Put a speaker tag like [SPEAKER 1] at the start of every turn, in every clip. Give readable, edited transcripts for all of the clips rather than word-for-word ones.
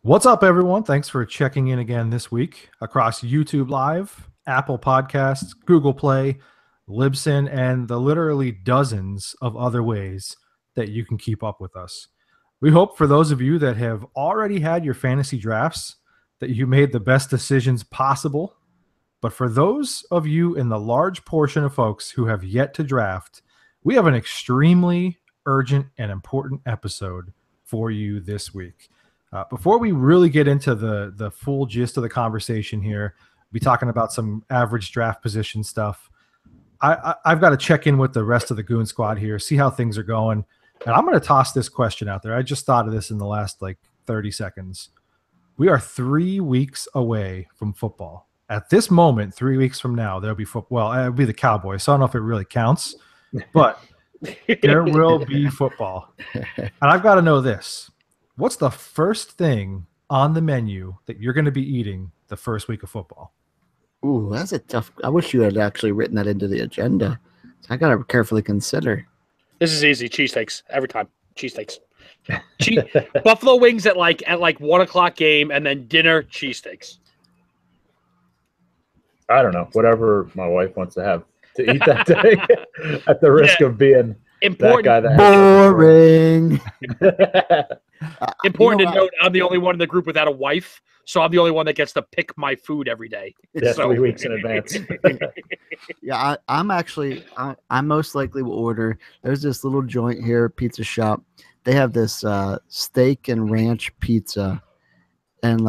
[SPEAKER 1] What's up, everyone? Thanks for checking in again this week across YouTube Live, Apple Podcasts, Google Play, Libsyn, and the literally dozens of other ways that you can keep up with us. We hope for those of you that have already had your fantasy drafts that you made the best decisions possible. But for those of you in the large portion of folks who have yet to draft, we have an extremely urgent and important episode for you this week. Before we really get into the full gist of the conversation here, be talking about some average draft position stuff. I've got to check in with the rest of the Goon Squad here, see how things are going. And I'm going to toss this question out there. I just thought of this in the last 30 seconds. We are 3 weeks away from football. At this moment, 3 weeks from now, there'll be football. Well, it'll be the Cowboys, so I don't know if it really counts, but there will be football. And I've got to know this. What's the first thing on the menu that you're going to be eating the first week of football?
[SPEAKER 2] Ooh, that's a tough. I wish you had actually written that into the agenda. I got to carefully consider.
[SPEAKER 3] This is easy. Cheesesteaks every time. Cheesesteaks. Buffalo wings at 1 o'clock game, and then dinner cheesesteaks.
[SPEAKER 4] I don't know. Whatever my wife wants to have to eat that day, at the risk of being
[SPEAKER 3] important.
[SPEAKER 4] That guy that
[SPEAKER 2] boring.
[SPEAKER 3] Important to note, I'm the only one in the group without a wife, so I'm the only one that gets to pick my food every day.
[SPEAKER 4] Yeah, 3 weeks in advance.
[SPEAKER 2] Yeah, I most likely will order. There's this little joint here, pizza shop. They have this steak and ranch pizza, and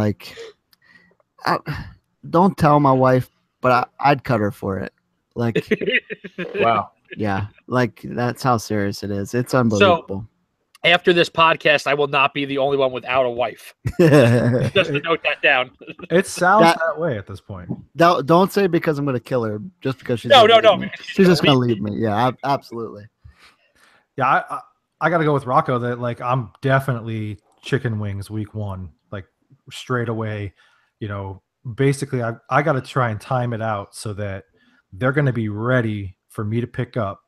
[SPEAKER 2] don't tell my wife, but I'd cut her for it.
[SPEAKER 4] Wow.
[SPEAKER 2] Yeah, that's how serious it is. It's unbelievable.
[SPEAKER 3] So, after this podcast, I will not be the only one without a wife. Just to note that down.
[SPEAKER 1] It sounds that way at this point.
[SPEAKER 2] Don't say because I'm going to kill her just because she's
[SPEAKER 3] no.
[SPEAKER 2] She's just going to leave me. Yeah, absolutely.
[SPEAKER 1] Yeah, I got to go with Rocco that I'm definitely chicken wings week 1, straight away. Basically I got to try and time it out so that they're going to be ready for me to pick up.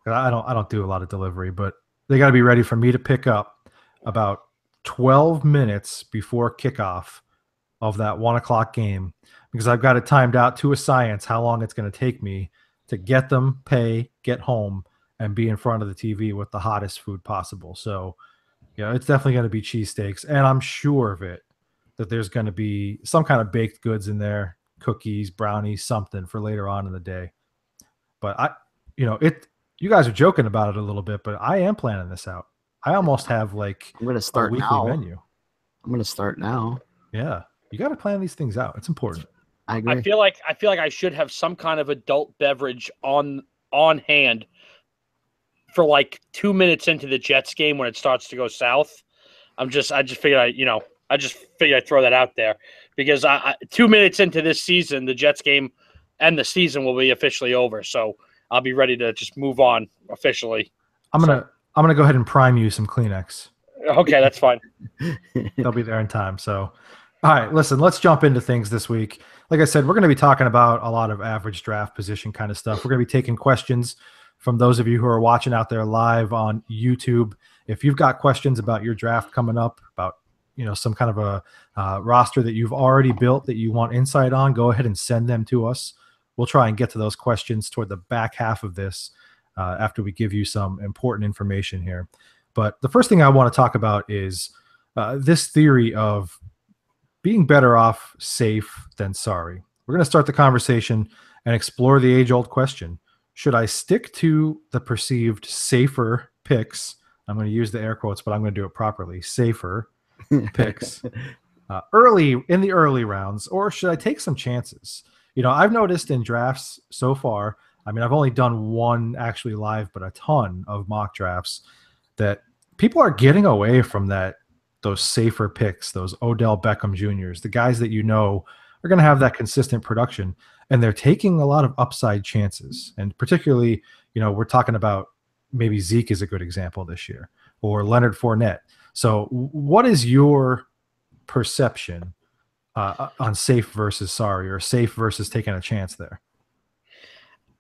[SPEAKER 1] I don't do a lot of delivery, but they got to be ready for me to pick up about 12 minutes before kickoff of that 1 o'clock game, because I've got it timed out to a science how long it's going to take me to get them, pay, get home, and be in front of the TV with the hottest food possible. So, it's definitely going to be cheesesteaks, and I'm sure of it that there's going to be some kind of baked goods in there, cookies, brownies, something for later on in the day. But you guys are joking about it a little bit, but I am planning this out. I almost have
[SPEAKER 2] I'm going to start
[SPEAKER 1] a weekly
[SPEAKER 2] now.
[SPEAKER 1] menu.
[SPEAKER 2] I'm going to start now.
[SPEAKER 1] Yeah, you got to plan these things out. It's important.
[SPEAKER 2] I agree.
[SPEAKER 3] I feel like I should have some kind of adult beverage on hand for 2 minutes into the Jets game when it starts to go south. I just figured I'd throw that out there because 2 minutes into this season, the Jets game and the season will be officially over. So I'll be ready to just move on officially.
[SPEAKER 1] I'm gonna go ahead and prime you some Kleenex.
[SPEAKER 3] Okay, that's fine.
[SPEAKER 1] They'll be there in time. So, all right, listen, let's jump into things this week. Like I said, we're going to be talking about a lot of average draft position kind of stuff. We're going to be taking questions from those of you who are watching out there live on YouTube. If you've got questions about your draft coming up, about some kind of a roster that you've already built that you want insight on, go ahead and send them to us. We'll try and get to those questions toward the back half of this after we give you some important information here. But the first thing I want to talk about is this theory of being better off safe than sorry. We're going to start the conversation and explore the age-old question. Should I stick to the perceived safer picks? I'm going to use the air quotes, but I'm going to do it properly. Safer picks early in the early rounds, or should I take some chances? I've noticed in drafts so far, I've only done one actually live, but a ton of mock drafts, that people are getting away from those safer picks, those Odell Beckham Juniors, the guys that are going to have that consistent production, and they're taking a lot of upside chances. And particularly, we're talking about maybe Zeke is a good example this year, or Leonard Fournette. So what is your perception on safe versus sorry, or safe versus taking a chance there?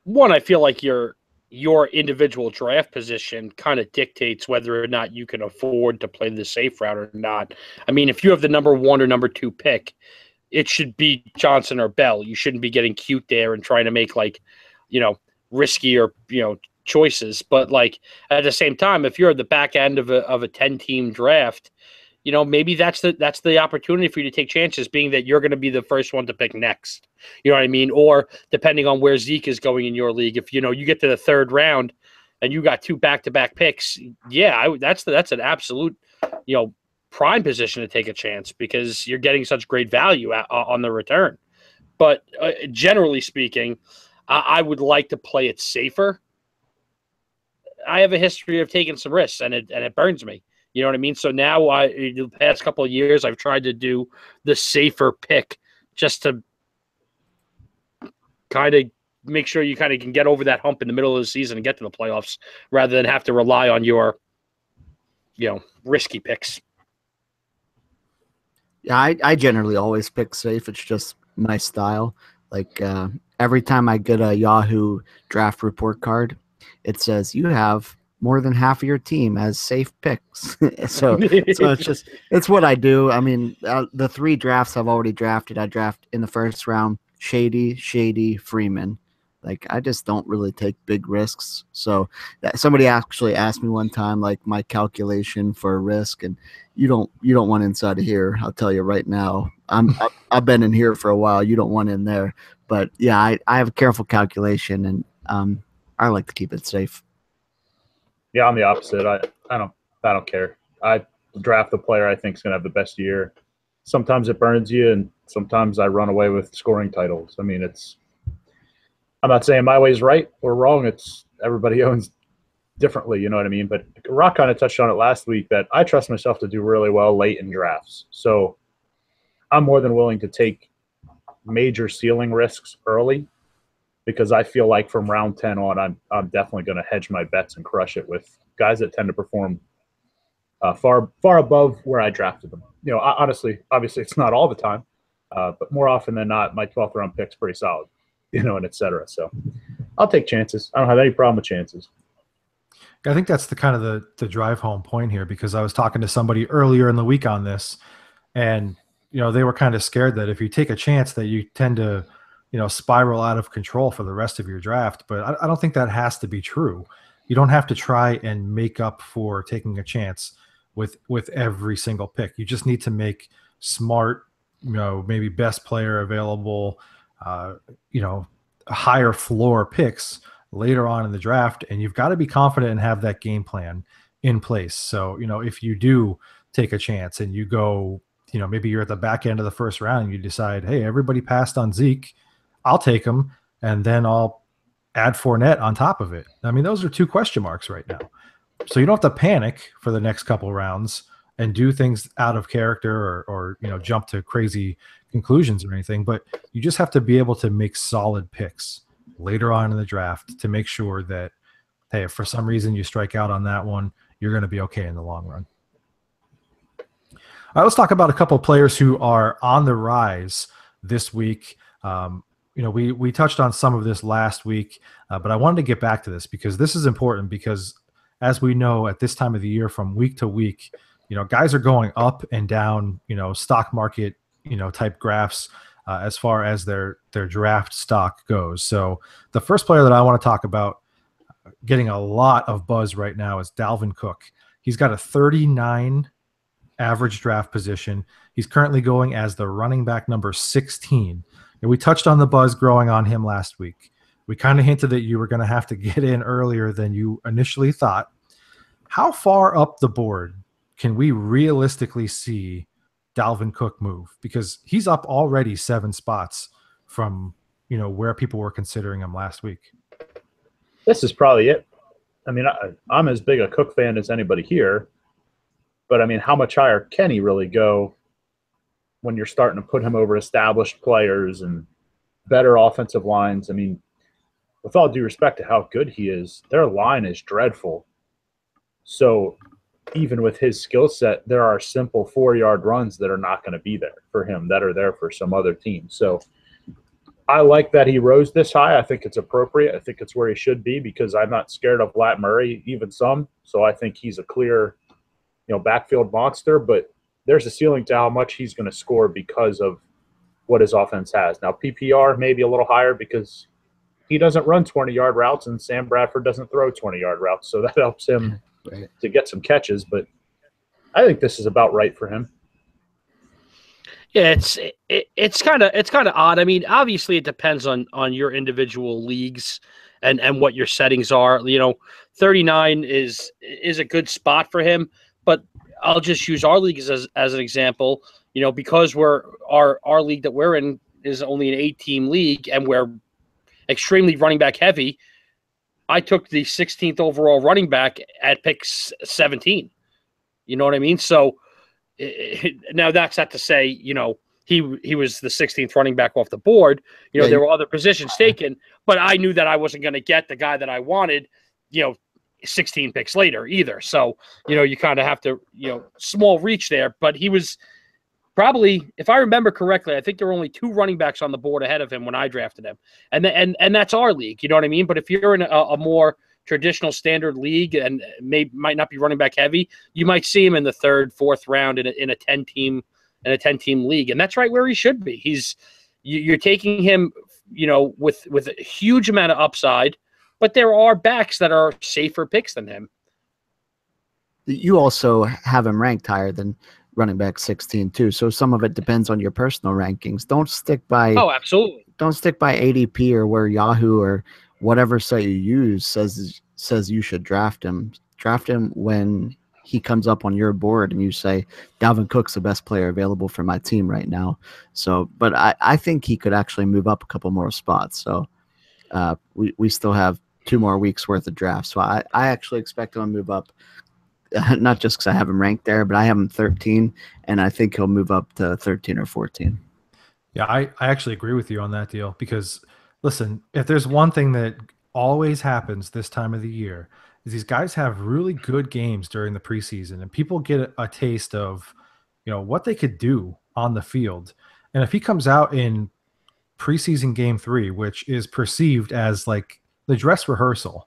[SPEAKER 3] One, I feel like you're your individual draft position kind of dictates whether or not you can afford to play the safe route or not. I mean, if you have the number 1 or number 2 pick, it should be Johnson or Bell. You shouldn't be getting cute there and trying to make risky or choices. But like at the same time, if you're at the back end of a 10-team draft, maybe that's the opportunity for you to take chances, being that you're going to be the first one to pick next. You know what I mean? Or depending on where Zeke is going in your league, if you get to the 3rd round and you got 2 back-to-back picks, that's an absolute prime position to take a chance, because you're getting such great value on the return. But generally speaking, I would like to play it safer. I have a history of taking some risks, and it burns me. You know what I mean? So now, the past couple of years, I've tried to do the safer pick, just to kind of make sure you kind of can get over that hump in the middle of the season and get to the playoffs, rather than have to rely on your, risky picks.
[SPEAKER 2] Yeah, I generally always pick safe. It's just my style. Like every time I get a Yahoo draft report card, it says you have more than half of your team as safe picks. so it's what I do. I mean, the 3 drafts I've already drafted, I draft in the first round Shady, Freeman. Like, I just don't really take big risks. So somebody actually asked me one time, like, my calculation for a risk, and you don't want inside of here. I'll tell you right now. I've been in here for a while. You don't want in there. But yeah, I have a careful calculation, and I like to keep it safe.
[SPEAKER 4] Yeah, I'm the opposite. I don't care. I draft the player I think is going to have the best year. Sometimes it burns you, and sometimes I run away with scoring titles. I mean, I'm not saying my way is right or wrong. It's everybody owns differently, you know what I mean? But Rock kind of touched on it last week, that I trust myself to do really well late in drafts. So I'm more than willing to take major ceiling risks early, because I feel like from round 10 on, I'm definitely going to hedge my bets and crush it with guys that tend to perform far above where I drafted them. Honestly, obviously it's not all the time, but more often than not, my 12th round pick's pretty solid, and et cetera. So I'll take chances. I don't have any problem with chances.
[SPEAKER 1] I think that's the kind of the drive home point here, because I was talking to somebody earlier in the week on this, and they were kind of scared that if you take a chance that you tend to spiral out of control for the rest of your draft. But I don't think that has to be true. You don't have to try and make up for taking a chance with every single pick. You just need to make smart, maybe best player available, higher floor picks later on in the draft. And you've got to be confident and have that game plan in place. So, if you do take a chance and you go, maybe you're at the back end of the first round and you decide, hey, everybody passed on Zeke, I'll take him, and then I'll add Fournette on top of it. I mean, those are 2 question marks right now. So you don't have to panic for the next couple rounds and do things out of character or jump to crazy conclusions or anything, but you just have to be able to make solid picks later on in the draft to make sure that, hey, if for some reason you strike out on that one, you're going to be okay in the long run. All right, let's talk about a couple of players who are on the rise this week. We touched on some of this last week, but I wanted to get back to this because this is important, because as we know at this time of the year, from week to week, guys are going up and down, stock market, type graphs as far as their draft stock goes. So the first player that I want to talk about getting a lot of buzz right now is Dalvin Cook. He's got a 39 average draft position. He's currently going as the running back number 16. And we touched on the buzz growing on him last week. We kind of hinted that you were going to have to get in earlier than you initially thought. How far up the board can we realistically see Dalvin Cook move? Because he's up already 7 spots from, where people were considering him last week.
[SPEAKER 4] This is probably it. I mean, I'm as big a Cook fan as anybody here, but I mean, how much higher can he really go when you're starting to put him over established players and better offensive lines? I mean, with all due respect to how good he is, their line is dreadful. So even with his skill set, there are simple 4-yard runs that are not going to be there for him, that are there for some other team. So I like that he rose this high. I think it's appropriate. I think it's where he should be because I'm not scared of Lat Murray, even some. So I think he's a clear, backfield monster. But there's a ceiling to how much he's going to score because of what his offense has. Now, PPR may be a little higher because he doesn't run 20-yard routes and Sam Bradford doesn't throw 20-yard routes. So that helps him to get some catches. But I think this is about right for him.
[SPEAKER 3] Yeah, it's kind of odd. I mean, obviously it depends on your individual leagues and what your settings are. 39 is a good spot for him, but I'll just use our league as an example. Because our league that we're in is only an 8-team league and we're extremely running back heavy. I took the 16th overall running back at pick 17. You know what I mean? So now that's not to say, he was the 16th running back off the board. There were other positions taken, but I knew that I wasn't going to get the guy that I wanted, 16 picks later either. So, you kind of have to, small reach there, but he was probably, if I remember correctly, I think there were only 2 running backs on the board ahead of him when I drafted him. And that's our league, you know what I mean? But if you're in a more traditional standard league and might not be running back heavy, you might see him in the 3rd, 4th round in a 10-team league, and that's right where he should be. You're taking him, with a huge amount of upside, but there are backs that are safer picks than him.
[SPEAKER 2] You also have him ranked higher than running back 16 too, so some of it depends on your personal rankings. Don't stick by
[SPEAKER 3] absolutely.
[SPEAKER 2] Don't stick by ADP or where Yahoo or whatever site you use says you should draft him. Draft him when he comes up on your board and you say, Dalvin Cook's the best player available for my team right now. So, but I think he could actually move up a couple more spots. So we still have 2 more weeks worth of drafts. So I actually expect him to move up, not just because I have him ranked there, but I have him 13, and I think he'll move up to 13 or 14.
[SPEAKER 1] Yeah, I actually agree with you on that deal because – listen, if there's one thing that always happens this time of the year is these guys have really good games during the preseason and people get a taste of, what they could do on the field. And if he comes out in preseason game 3, which is perceived as like the dress rehearsal,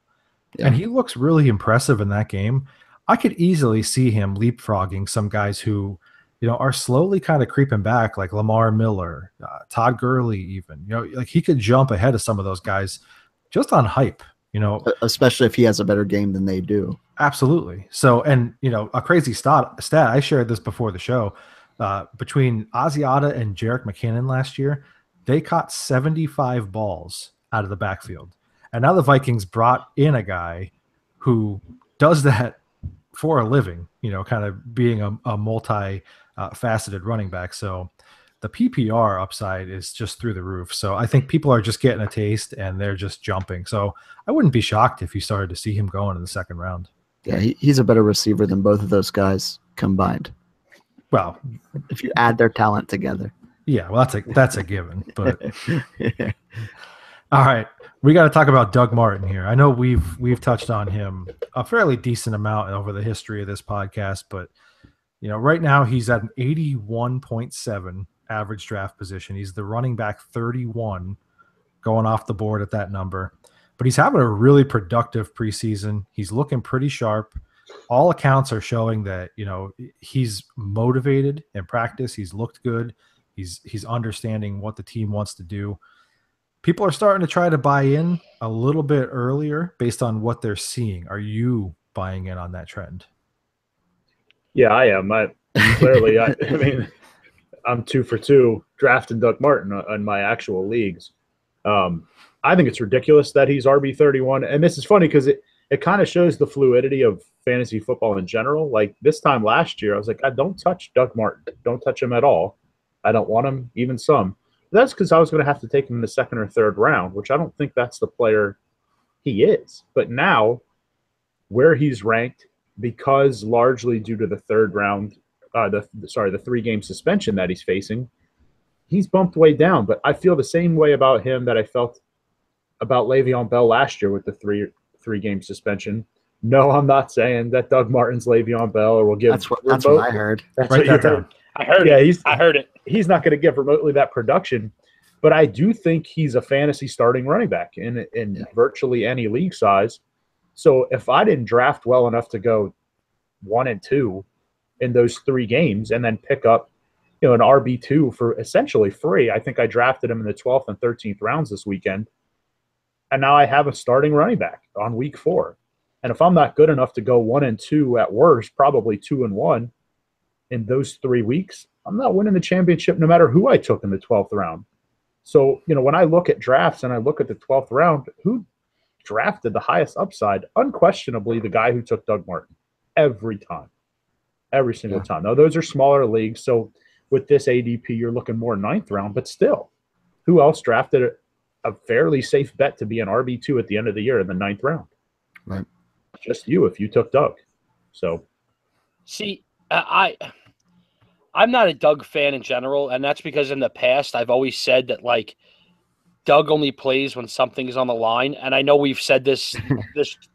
[SPEAKER 1] and he looks really impressive in that game, I could easily see him leapfrogging some guys who are slowly kind of creeping back, like Lamar Miller, Todd Gurley even. Like he could jump ahead of some of those guys just on hype,
[SPEAKER 2] Especially if he has a better game than they do.
[SPEAKER 1] Absolutely. So, and, a crazy stat, I shared this before the show, between Asiata and Jerick McKinnon last year, they caught 75 balls out of the backfield. And now the Vikings brought in a guy who does that for a living, kind of being a multi-faceted running back. So the PPR upside is just through the roof. So I think people are just getting a taste and they're just jumping. So I wouldn't be shocked if you started to see him going in the 2nd round.
[SPEAKER 2] Yeah, he's a better receiver than both of those guys combined.
[SPEAKER 1] Well,
[SPEAKER 2] if you add their talent together.
[SPEAKER 1] Yeah, well, that's a given. But all right, we got to talk about Doug Martin here. I know we've touched on him a fairly decent amount over the history of this podcast, but right now he's at an 81.7 average draft position. He's the running back 31 going off the board at that number, but he's having a really productive preseason. He's looking pretty sharp. All accounts are showing that, he's motivated in practice. He's looked good. He's understanding what the team wants to do. People are starting to try to buy in a little bit earlier based on what they're seeing. Are you buying in on that trend?
[SPEAKER 4] Yeah, I am. Clearly, I mean, I'm 2 for 2 drafting Doug Martin on my actual leagues. I think it's ridiculous that he's RB31. And this is funny because it kind of shows the fluidity of fantasy football in general. Like this time last year, I was like, don't touch Doug Martin. Don't touch him at all. I don't want him, even some. That's because I was going to have to take him in the 2nd or 3rd round, which I don't think that's the player he is. But now, where he's ranked, because largely due to the 3rd round, the 3-game suspension that he's facing, he's bumped way down. But I feel the same way about him that I felt about Le'Veon Bell last year with the three-game suspension. No, I'm not saying that Doug Martin's Le'Veon Bell or will give.
[SPEAKER 2] That's what I heard.
[SPEAKER 4] That's
[SPEAKER 1] Write
[SPEAKER 4] what
[SPEAKER 1] that down.
[SPEAKER 3] I heard it. I heard it.
[SPEAKER 4] He's not going to give remotely that production. but I do think he's a fantasy starting running back in virtually any league size. So if I didn't draft well enough to go 1 and 2 in those 3 games and then pick up, an RB2 for essentially free, I think I drafted him in the 12th and 13th rounds this weekend. And now I have a starting running back on week 4. And if I'm not good enough to go 1 and 2 at worst, probably 2 and 1 in those 3 weeks, I'm not winning the championship no matter who I took in the 12th round. So, when I look at drafts and I look at the 12th round, who drafted the highest upside? Unquestionably, the guy who took Doug Martin every single time. Now, those are smaller leagues. So with this ADP, you're looking more 9th round, but still, who else drafted a fairly safe bet to be an RB2 at the end of the year in the 9th round?
[SPEAKER 2] Right.
[SPEAKER 4] Just you if you took Doug. So,
[SPEAKER 3] see, I'm not a Doug fan in general, and that's because in the past I've always said that like Doug only plays when something is on the line, and I know we've said this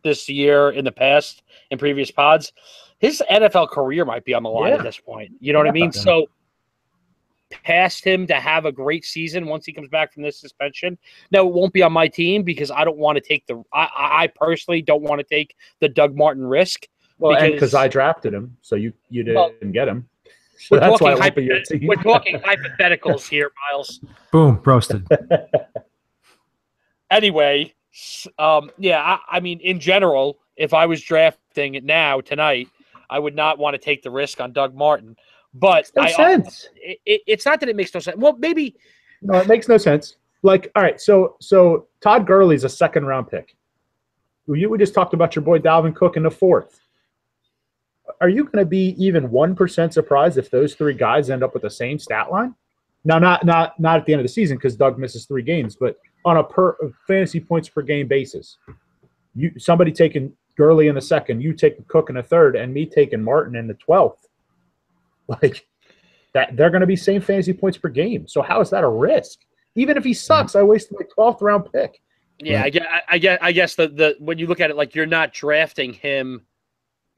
[SPEAKER 3] this year in the past in previous pods. His NFL career might be on the line at this point. You know what I mean?
[SPEAKER 4] Yeah.
[SPEAKER 3] So past him to have a great season once he comes back from this suspension. No, it won't be on my team because I don't want to take I personally don't want to take the Doug Martin risk.
[SPEAKER 4] Well, because I drafted him, so you didn't get him. So
[SPEAKER 3] we're
[SPEAKER 4] that's why
[SPEAKER 3] talking
[SPEAKER 4] I won't be your team.
[SPEAKER 3] We're talking hypotheticals here, Miles.
[SPEAKER 1] Boom, roasted.
[SPEAKER 3] Anyway, I mean, in general, if I was drafting it now tonight, I would not want to take the risk on Doug Martin. But
[SPEAKER 4] no sense.
[SPEAKER 3] It's not that it makes no sense. Well, maybe
[SPEAKER 4] no, it makes no sense. Like, all right, so Todd Gurley's a 2nd round pick. We just talked about your boy Dalvin Cook in the 4th. Are you going to be even 1% surprised if those 3 guys end up with the same stat line? Now, not at the end of the season because Doug misses 3 games, but on a per fantasy points per game basis. Somebody taking Gurley in the 2nd, you taking Cook in the 3rd, and me taking Martin in the 12th. Like that, they're going to be same fantasy points per game. So how is that a risk? Even if he sucks, I wasted my 12th round pick.
[SPEAKER 3] Yeah, I guess the when you look at it, like you're not drafting him.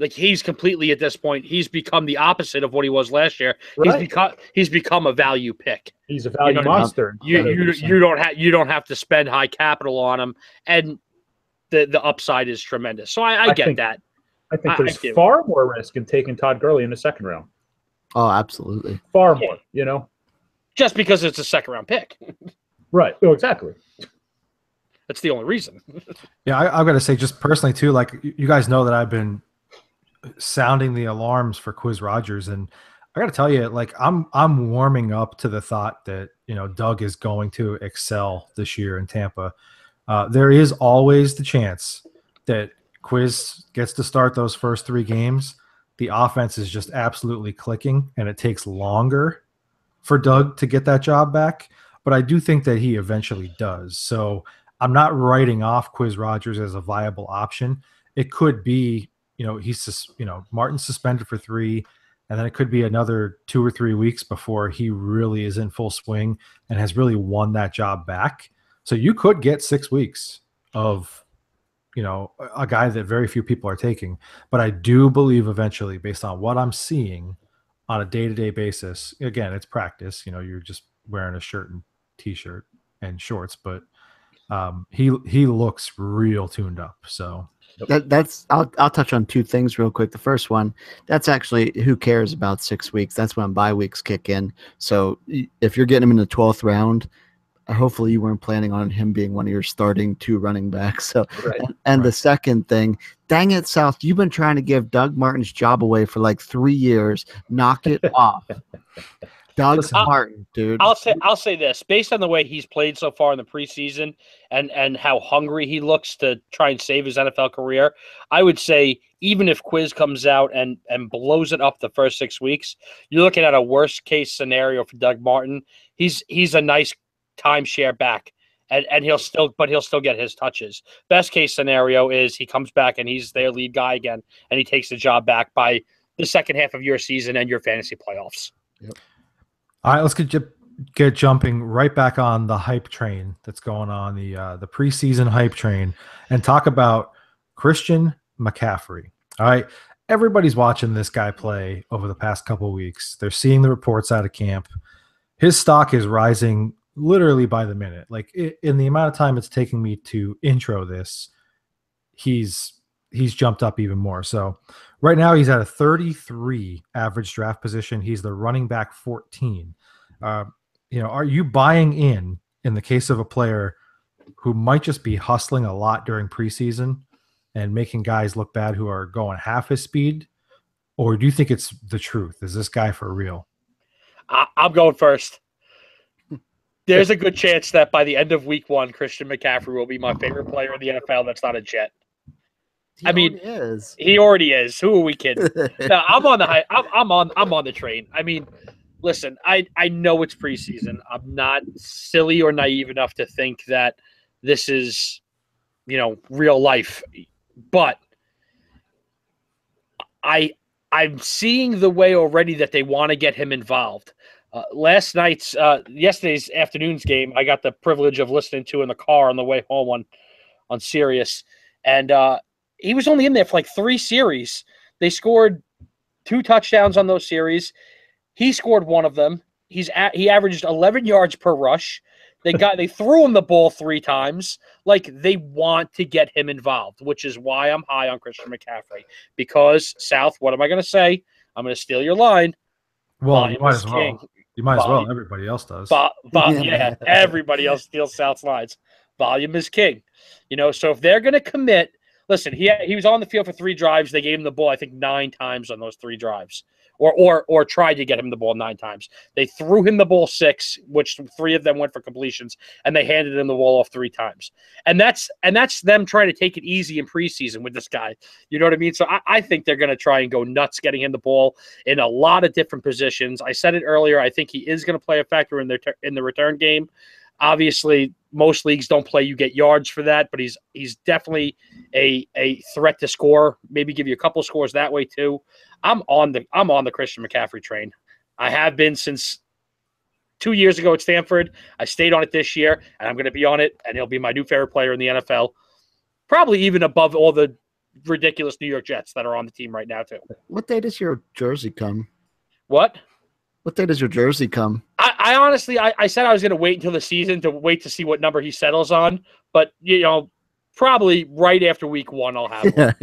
[SPEAKER 3] Like he's completely at this point, he's become the opposite of what he was last year.
[SPEAKER 4] Right.
[SPEAKER 3] He's become a value pick.
[SPEAKER 4] He's a value monster.
[SPEAKER 3] You don't have to spend high capital on him, and the upside is tremendous. So I get that.
[SPEAKER 4] I think there's far more risk in taking Todd Gurley in the 2nd round.
[SPEAKER 2] Oh, absolutely.
[SPEAKER 4] Far more.
[SPEAKER 3] Just because it's a 2nd round pick.
[SPEAKER 4] Right. Oh, exactly.
[SPEAKER 3] That's the only reason.
[SPEAKER 1] Yeah, I've got to say, just personally too, like you guys know that I've been sounding the alarms for Quiz Rogers, and I got to tell you, like I'm warming up to the thought that Doug is going to excel this year in Tampa. There is always the chance that Quiz gets to start those first 3 games. The offense is just absolutely clicking, and it takes longer for Doug to get that job back. But I do think that he eventually does. So I'm not writing off Quiz Rogers as a viable option. It could be, Martin's suspended for 3, and then it could be another 2 or 3 weeks before he really is in full swing and has really won that job back. So you could get 6 weeks of, a guy that very few people are taking. But I do believe eventually, based on what I'm seeing on a day-to-day basis, again, it's practice. You're just wearing a shirt and T-shirt and shorts, but he looks real tuned up. So
[SPEAKER 2] I'll touch on 2 things real quick. The first one, that's actually who cares about 6 weeks. That's when bye weeks kick in. So if you're getting him in the 12th round, hopefully you weren't planning on him being one of your starting 2 running backs. So,
[SPEAKER 4] right.
[SPEAKER 2] And the second thing, dang it, South, you've been trying to give Doug Martin's job away for like 3 years. Knock it off. Doug Martin, dude.
[SPEAKER 3] I'll say this, based on the way he's played so far in the preseason and how hungry he looks to try and save his NFL career, I would say even if Quiz comes out and blows it up the first 6 weeks, you're looking at a worst case scenario for Doug Martin. He's a nice timeshare back, and he'll still get his touches. Best case scenario is he comes back and he's their lead guy again, and he takes the job back by the second half of your season and your fantasy playoffs.
[SPEAKER 2] Yep.
[SPEAKER 1] All right, let's get jumping right back on the hype train that's going on, the preseason hype train, and talk about Christian McCaffrey. All right, everybody's watching this guy play over the past couple of weeks. They're seeing the reports out of camp. His stock is rising literally by the minute. Like in the amount of time it's taking me to intro this, he's jumped up even more. So right now he's at a 33 average draft position. He's the running back 14. Are you buying in the case of a player who might just be hustling a lot during preseason and making guys look bad who are going half his speed? Or do you think it's the truth? Is this guy for real?
[SPEAKER 3] I'm going first. There's a good chance that by the end of week 1, Christian McCaffrey will be my favorite player in the NFL that's not a Jet. He already is. Who are we kidding? No, I'm on the high. I'm on the train. I mean, listen, I know it's preseason. I'm not silly or naive enough to think that this is, real life. But I'm seeing the way already that they want to get him involved. Yesterday's afternoon's game, I got the privilege of listening to in the car on the way home on Sirius, and he was only in there for like 3 series. They scored 2 touchdowns on those series. He scored one of them. He averaged 11 yards per rush. They threw him the ball 3 times. Like, they want to get him involved, which is why I'm high on Christian McCaffrey. Because, South, what am I going to say? I'm going to steal your line.
[SPEAKER 1] Well, you might as well. You might as well. Everybody else does.
[SPEAKER 3] Yeah, everybody else steals South's lines. Volume is king. So if they're going to commit, listen, he was on the field for 3 drives. They gave him the ball, I think, 9 times on those 3 drives. Or tried to get him the ball 9 times. They threw him the ball 6, which 3 of them went for completions, and they handed him the ball off 3 times. And that's them trying to take it easy in preseason with this guy. You know what I mean? So I think they're going to try and go nuts getting him the ball in a lot of different positions. I said it earlier. I think he is going to play a factor in the return game. Obviously, most leagues don't play you get yards for that, but he's definitely a threat to score. Maybe give you a couple scores that way too. I'm on the Christian McCaffrey train. I have been since 2 years ago at Stanford. I stayed on it this year, and I'm going to be on it, and he'll be my new favorite player in the NFL. Probably even above all the ridiculous New York Jets that are on the team right now too.
[SPEAKER 2] What day does your jersey come?
[SPEAKER 3] What?
[SPEAKER 2] What day does your jersey come?
[SPEAKER 3] I honestly, I said I was going to wait until the season to wait to see what number he settles on. But, probably right after week 1, I'll have one.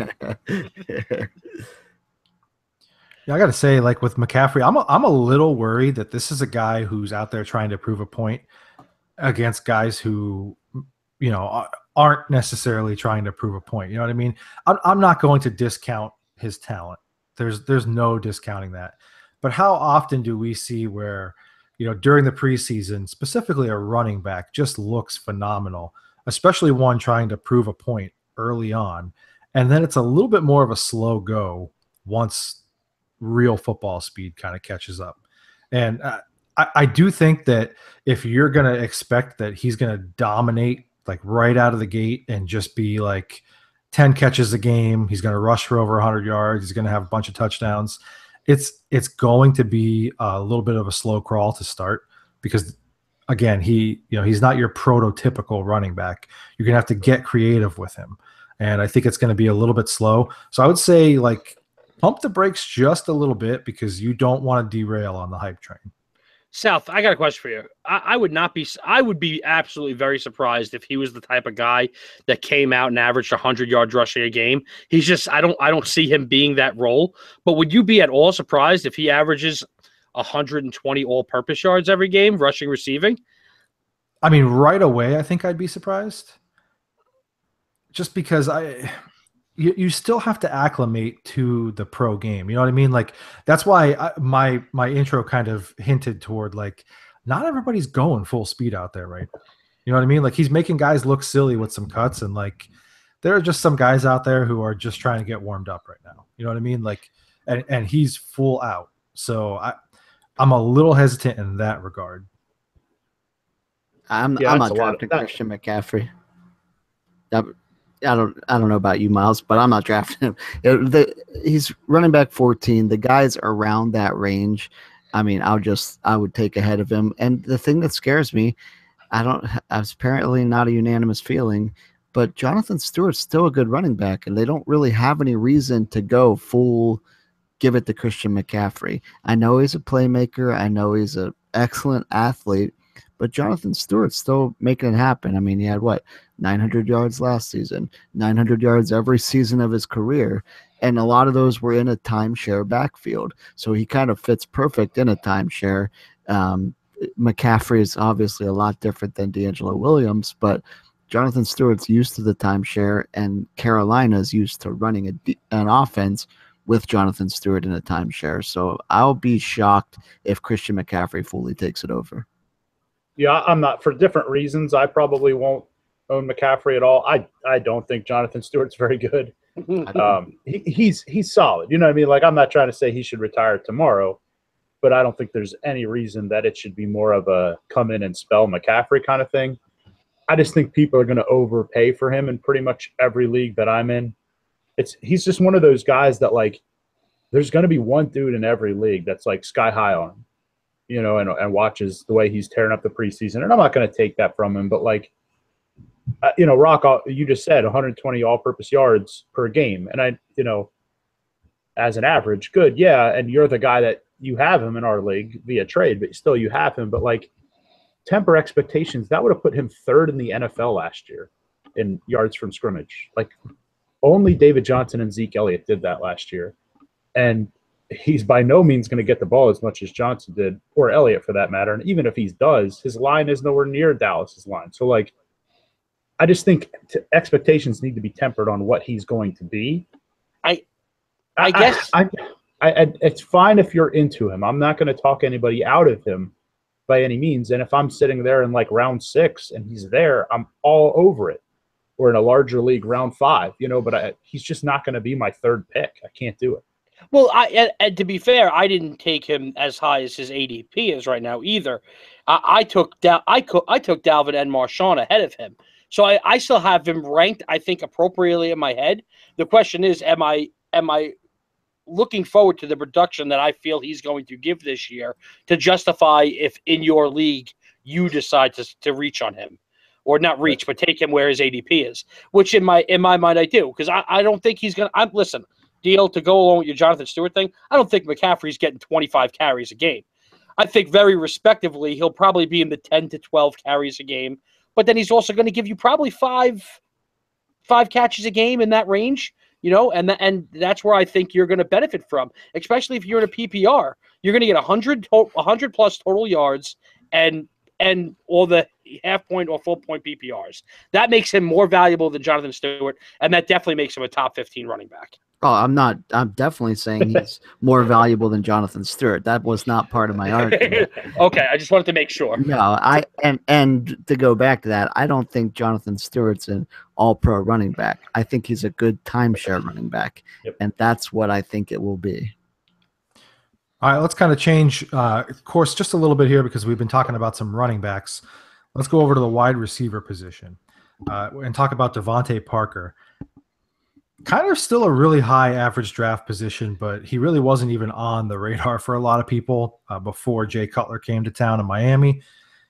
[SPEAKER 1] Yeah, I got to say, like with McCaffrey, I'm a little worried that this is a guy who's out there trying to prove a point against guys who, aren't necessarily trying to prove a point. You know what I mean? I'm not going to discount his talent. There's no discounting that. But how often do we see where, during the preseason, specifically a running back just looks phenomenal, especially one trying to prove a point early on, and then it's a little bit more of a slow go once real football speed kind of catches up. And I do think that if you're going to expect that he's going to dominate like right out of the gate and just be like 10 catches a game, he's going to rush for over 100 yards, he's going to have a bunch of touchdowns, it's going to be a little bit of a slow crawl to start because, again, he's not your prototypical running back. You're going to have to get creative with him. And I think it's going to be a little bit slow. So I would say, like, pump the brakes just a little bit because you don't want to derail on the hype train.
[SPEAKER 3] South, I got a question for you. I would be absolutely very surprised if he was the type of guy that came out and averaged 100 yards rushing a game. He's just, I don't see him being that role. But would you be at all surprised if he averages 120 all-purpose yards every game, rushing, receiving?
[SPEAKER 1] I mean, right away, I think I'd be surprised. Just because you still have to acclimate to the pro game. You know what I mean? Like, that's why my intro kind of hinted toward, like, not everybody's going full speed out there, right? You know what I mean? Like, he's making guys look silly with some cuts, and, like, there are just some guys out there who are just trying to get warmed up right now. You know what I mean? Like, and he's full out. So I'm a little hesitant in that regard.
[SPEAKER 2] I'm not drafting Christian McCaffrey. I don't know about you, Miles, but I'm not drafting him. He's running back 14. The guys around that range, I mean, I would take ahead of him. And the thing that scares me, it's apparently not a unanimous feeling, but Jonathan Stewart's still a good running back, and they don't really have any reason to go full give it to Christian McCaffrey. I know he's a playmaker. I know he's an excellent athlete, but Jonathan Stewart's still making it happen. I mean, he had 900 yards last season, 900 yards every season of his career. And a lot of those were in a timeshare backfield. So he kind of fits perfect in a timeshare. McCaffrey is obviously a lot different than D'Angelo Williams, but Jonathan Stewart's used to the timeshare, and Carolina's used to running an offense with Jonathan Stewart in a timeshare. So I'll be shocked if Christian McCaffrey fully takes it over.
[SPEAKER 4] Yeah, I'm not, for different reasons. I probably won't own McCaffrey at all. I don't think Jonathan Stewart's very good. He's solid. You know what I mean? Like, I'm not trying to say he should retire tomorrow, but I don't think there's any reason that it should be more of a come in and spell McCaffrey kind of thing. I just think people are going to overpay for him in pretty much every league that I'm in. He's just one of those guys that, like, there's going to be one dude in every league that's like sky high on him, you know, and watches the way he's tearing up the preseason. And I'm not going to take that from him, but like, you know, Rock, you just said 120 all-purpose yards per game. And as an average, good. Yeah. And you're the guy that you have him in our league via trade, but still you have him. But like, temper expectations, that would have put him third in the NFL last year in yards from scrimmage. Like, only David Johnson and Zeke Elliott did that last year. And he's by no means going to get the ball as much as Johnson did, or Elliott for that matter. And even if he does, his line is nowhere near Dallas's line. So, like, I just think expectations need to be tempered on what he's going to be.
[SPEAKER 3] I guess
[SPEAKER 4] it's fine if you're into him. I'm not going to talk anybody out of him by any means. And if I'm sitting there in like round 6 and he's there, I'm all over it. Or in a larger league, round 5, you know, but he's just not going to be my third pick. I can't do it.
[SPEAKER 3] Well, and to be fair, I didn't take him as high as his ADP is right now either. I took Dalvin and Marshawn ahead of him, so I still have him ranked, I think, appropriately in my head. The question is, am I looking forward to the production that I feel he's going to give this year to justify if in your league you decide to reach on him, or not reach, but take him where his ADP is, which in my mind I do, because I don't think he's going to – listen, deal to go along with your Jonathan Stewart thing, I don't think McCaffrey's getting 25 carries a game. I think very respectively he'll probably be in the 10 to 12 carries a game, but then he's also going to give you probably five catches a game in that range, you know, and that's where I think you're going to benefit from, especially if you're in a PPR. You're going to get 100 plus total yards and all the half point or full point PPRs. That makes him more valuable than Jonathan Stewart, and that definitely makes him a top 15 running back.
[SPEAKER 2] Oh, I'm definitely saying he's more valuable than Jonathan Stewart. That was not part of my argument.
[SPEAKER 3] Okay, I just wanted to make sure.
[SPEAKER 2] No, and to go back to that, I don't think Jonathan Stewart's an all-pro running back. I think he's a good timeshare running back, and that's what I think it will be.
[SPEAKER 1] All right, let's kind of change course just a little bit here because we've been talking about some running backs. Let's go over to the wide receiver position and talk about Devontae Parker. Kind of still a really high average draft position, but he really wasn't even on the radar for a lot of people before Jay Cutler came to town in Miami.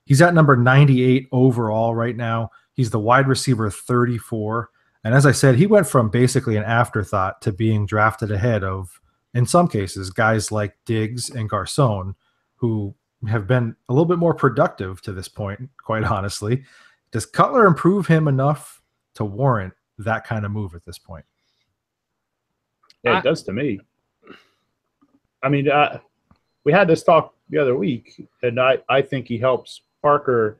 [SPEAKER 1] He's at number 98 overall right now. He's the wide receiver 34. And as I said, he went from basically an afterthought to being drafted ahead of, in some cases, guys like Diggs and Garcon, who have been a little bit more productive to this point, quite honestly. Does Cutler improve him enough to warrant that kind of move at this point?
[SPEAKER 4] Yeah, it does to me. I mean, we had this talk the other week, and I think he helps Parker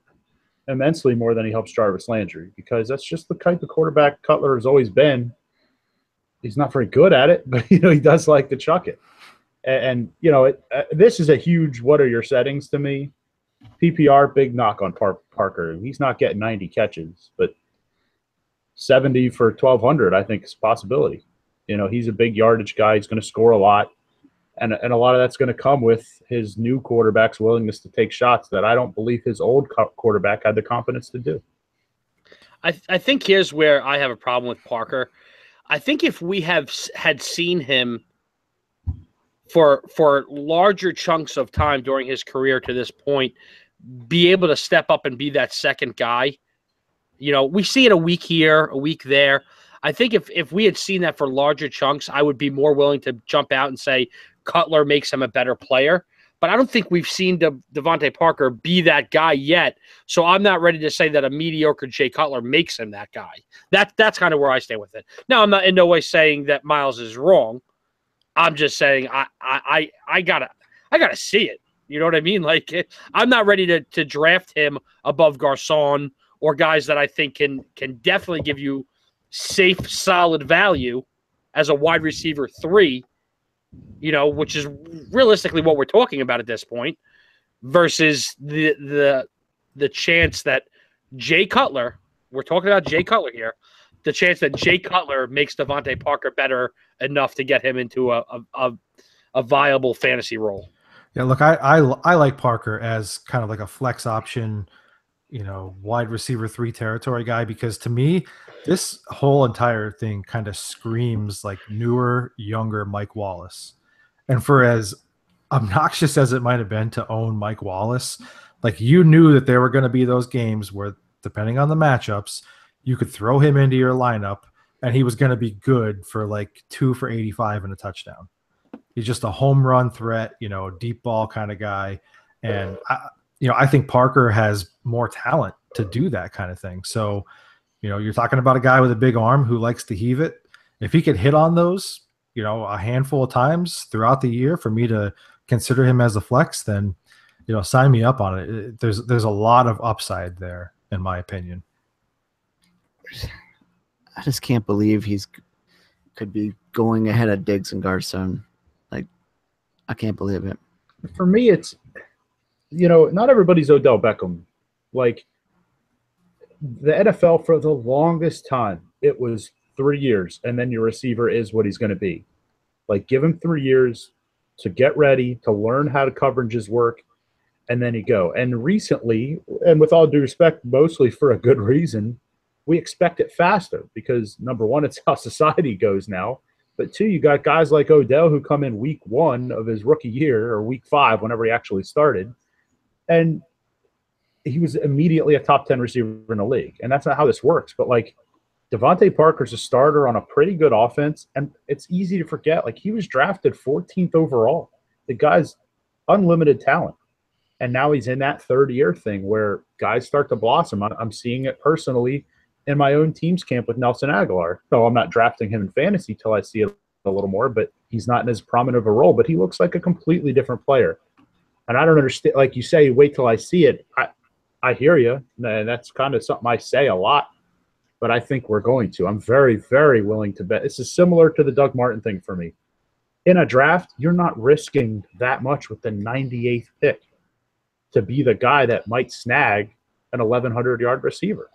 [SPEAKER 4] immensely more than he helps Jarvis Landry, because that's just the type of quarterback Cutler has always been. He's not very good at it, but, you know, he does like to chuck it. And you know, this is a huge what are your settings to me. PPR, big knock on Parker. He's not getting 90 catches, but 70 for 1,200, I think, is a possibility. You know, he's a big yardage guy. He's going to score a lot. And a lot of that's going to come with his new quarterback's willingness to take shots that I don't believe his old quarterback had the confidence to do.
[SPEAKER 3] I think here's where I have a problem with Parker. I think if we had seen him for larger chunks of time during his career to this point, be able to step up and be that second guy, you know, we see it a week here, a week there. I think if we had seen that for larger chunks, I would be more willing to jump out and say Cutler makes him a better player. but I don't think we've seen Devontae Parker be that guy yet. So I'm not ready to say that a mediocre Jay Cutler makes him that guy. That's kind of where I stand with it. Now, I'm not in no way saying that Miles is wrong. I'm just saying I gotta see it. You know what I mean? Like, I'm not ready to draft him above Garcon or guys that I think can definitely give you safe, solid value as a wide receiver 3, you know, which is realistically what we're talking about at this point, versus the chance that Jay Cutler, we're talking about Jay Cutler here, the chance that Jay Cutler makes Devontae Parker better enough to get him into a viable fantasy role.
[SPEAKER 1] Yeah, look, I like Parker as kind of like a flex option, you know, wide receiver 3 territory guy, because to me, this whole entire thing kind of screams like newer, younger Mike Wallace. And for as obnoxious as it might have been to own Mike Wallace, like, you knew that there were going to be those games where, depending on the matchups, you could throw him into your lineup and he was going to be good for like 2 for 85 and a touchdown. He's just a home run threat, you know, deep ball kind of guy. And I think Parker has more talent to do that kind of thing. So, you know, you're talking about a guy with a big arm who likes to heave it. If he could hit on those, you know, a handful of times throughout the year for me to consider him as a flex, then, you know, sign me up on it. There's a lot of upside there, in my opinion.
[SPEAKER 2] I just can't believe could be going ahead of Diggs and Garcon. Like, I can't believe it.
[SPEAKER 4] For me, it's, you know, not everybody's Odell Beckham. Like, the NFL for the longest time, it was 3 years, and then your receiver is what he's going to be. Like, give him 3 years to get ready, to learn how the coverages work, and then you go. And recently, and with all due respect, mostly for a good reason, we expect it faster because, number one, it's how society goes now. But two, you got guys like Odell who come in week 1 of his rookie year, or week 5, whenever he actually started, and he was immediately a top 10 receiver in the league. And that's not how this works. But, like, Devontae Parker's a starter on a pretty good offense, and it's easy to forget. Like, he was drafted 14th overall. The guy's unlimited talent. And now he's in that third-year thing where guys start to blossom. I'm seeing it personally in my own team's camp with Nelson Aguilar. So I'm not drafting him in fantasy till I see it a little more, but he's not in as prominent of a role. But he looks like a completely different player. And I don't understand. Like you say, wait till I see it. I hear you, and that's kind of something I say a lot. But I think we're going to. I'm very, very willing to bet. This is similar to the Doug Martin thing for me. In a draft, you're not risking that much with the 98th pick to be the guy that might snag an 1,100-yard receiver.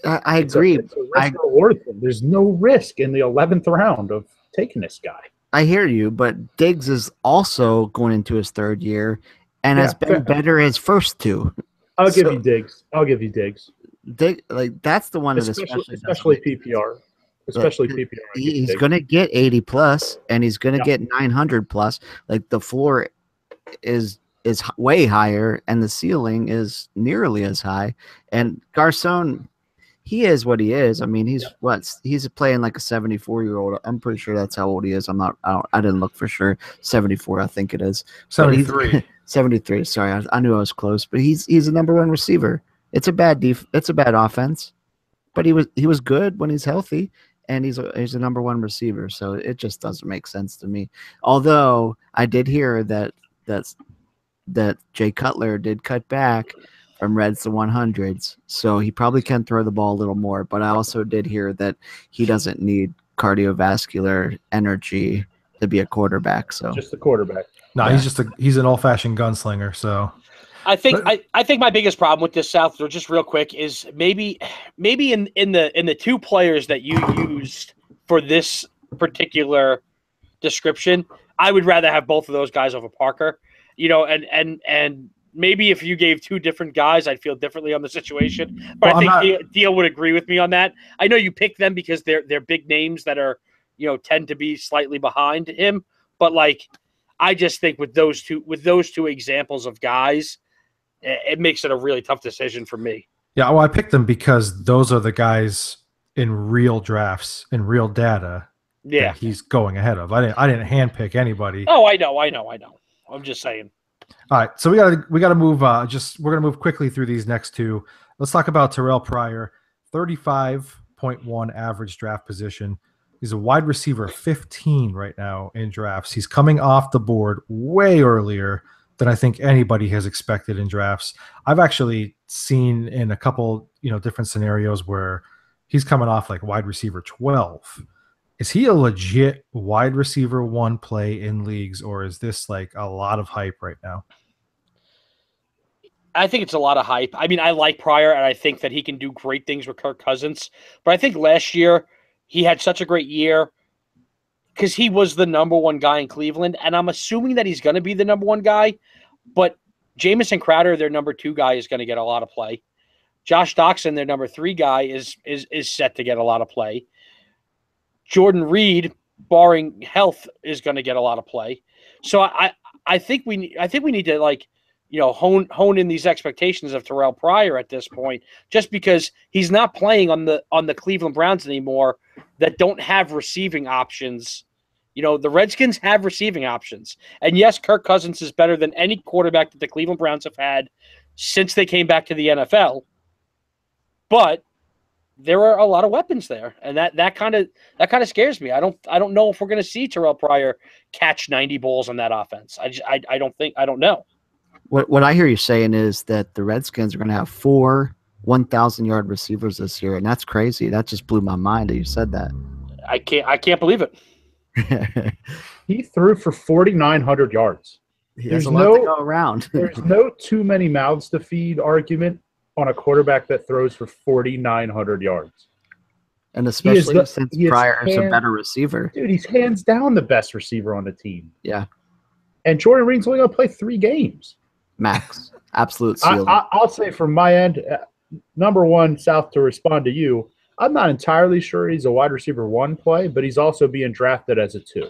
[SPEAKER 2] I agree.
[SPEAKER 4] It's a risk-reward thing. There's no risk in the 11th round of taking this guy.
[SPEAKER 2] I hear you, but Diggs is also going into his 3rd year and has been better his first 2.
[SPEAKER 4] I'll give you Diggs.
[SPEAKER 2] That's the one
[SPEAKER 4] especially PPR. Especially PPR.
[SPEAKER 2] He's going to get 80 plus, and he's going to get 900 plus. Like, the floor is way higher, and the ceiling is nearly as high. And Garcon, he is what he is. I mean, he's playing like a 74-year-old. I'm pretty sure that's how old he is. I didn't look for sure. 74, I think it is.
[SPEAKER 1] 73.
[SPEAKER 2] 73. Sorry, I knew I was close, but he's a number 1 receiver. It's a bad it's a bad offense, but he was good when he's healthy, and he's a number 1 receiver. So it just doesn't make sense to me. Although I did hear that Jay Cutler did cut back from Reds to 100s, so he probably can throw the ball a little more. But I also did hear that he doesn't need cardiovascular energy to be a quarterback. So just
[SPEAKER 4] a quarterback.
[SPEAKER 1] No, he's an old-fashioned gunslinger. So
[SPEAKER 3] I think my biggest problem with this, South, just real quick, is maybe in the 2 players that you used for this particular description, I would rather have both of those guys over Parker. You know, and maybe if you gave 2 different guys, I'd feel differently on the situation. But I think Deal would agree with me on that. I know you picked them because they're big names that are, you know, tend to be slightly behind him. But, like, I just think with those two examples of guys, it makes it a really tough decision for me.
[SPEAKER 1] Yeah, well, I picked them because those are the guys in real drafts, in real data, that he's going ahead of. I didn't handpick anybody.
[SPEAKER 3] Oh, I know. I'm just saying.
[SPEAKER 1] All right, so we gotta move. We're gonna move quickly through these next two. Let's talk about Terrell Pryor, 35.1 average draft position. He's a wide receiver 15 right now in drafts. He's coming off the board way earlier than I think anybody has expected in drafts. I've actually seen in a couple, different scenarios where he's coming off like wide receiver 12. Is he a legit wide receiver 1 play in leagues, or is this like a lot of hype right now?
[SPEAKER 3] I think it's a lot of hype. I mean, I like Pryor, and I think that he can do great things with Kirk Cousins. But I think last year he had such a great year because he was the number 1 guy in Cleveland, and I'm assuming that he's going to be the number 1 guy. But Jamison Crowder, their number 2 guy, is going to get a lot of play. Josh Doxson, their number 3 guy, is set to get a lot of play. Jordan Reed, barring health, is going to get a lot of play. So I think we need to hone in these expectations of Terrell Pryor at this point, just because he's not playing on the Cleveland Browns anymore that don't have receiving options. The Redskins have receiving options. And yes, Kirk Cousins is better than any quarterback that the Cleveland Browns have had since they came back to the NFL. But there are a lot of weapons there, and that kind of scares me. I don't know if we're going to see Terrell Pryor catch 90 balls on that offense. I don't know.
[SPEAKER 2] What I hear you saying is that the Redskins are going to have 4 1,000-yard receivers this year, and that's crazy. That just blew my mind that you said that.
[SPEAKER 3] I can't believe it.
[SPEAKER 4] He threw for 4,900 yards.
[SPEAKER 2] There's a lot to go around.
[SPEAKER 4] There's no too many mouths to feed argument on a quarterback that throws for 4,900 yards.
[SPEAKER 2] And especially since Pryor is a better receiver.
[SPEAKER 4] Dude, he's hands down the best receiver on the team.
[SPEAKER 2] Yeah.
[SPEAKER 4] And Jordan Reed's only going to play 3 games.
[SPEAKER 2] Max. Absolute ceiling.
[SPEAKER 4] I'll say from my end, number 1, South, to respond to you, I'm not entirely sure he's a wide receiver 1 play, but he's also being drafted as a 2.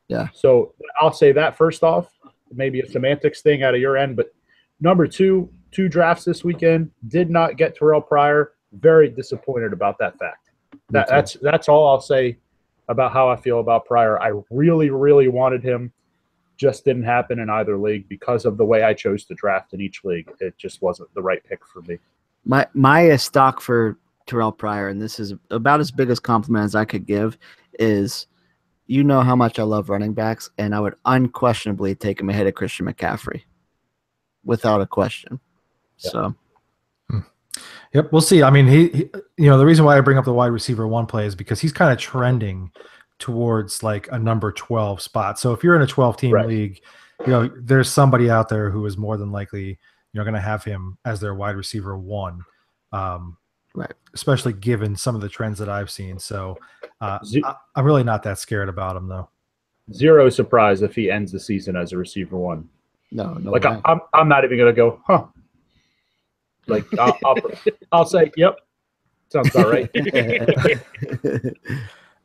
[SPEAKER 2] Yeah.
[SPEAKER 4] So I'll say that first off. Maybe a semantics thing out of your end, but number 2 drafts this weekend, did not get Terrell Pryor. Very disappointed about that fact. That's all I'll say about how I feel about Pryor. I really, really wanted him. Just didn't happen in either league because of the way I chose to draft in each league. It just wasn't the right pick for me.
[SPEAKER 2] My stock for Terrell Pryor, and this is about as big a compliment as I could give, is how much I love running backs, and I would unquestionably take him ahead of Christian McCaffrey without a question.
[SPEAKER 4] Yeah.
[SPEAKER 2] So,
[SPEAKER 1] yep, we'll see. I mean, he the reason why I bring up the wide receiver 1 play is because he's kind of trending towards like a number 12 spot. So if you're in a 12-team league, there's somebody out there who is more than likely going to have him as their wide receiver 1.
[SPEAKER 2] Right.
[SPEAKER 1] Especially given some of the trends that I've seen. So I'm really not that scared about him, though.
[SPEAKER 4] Zero surprise if he ends the season as a receiver 1.
[SPEAKER 2] No.
[SPEAKER 4] Like I'm not even going to go, huh? Like I'll say, yep, sounds about right.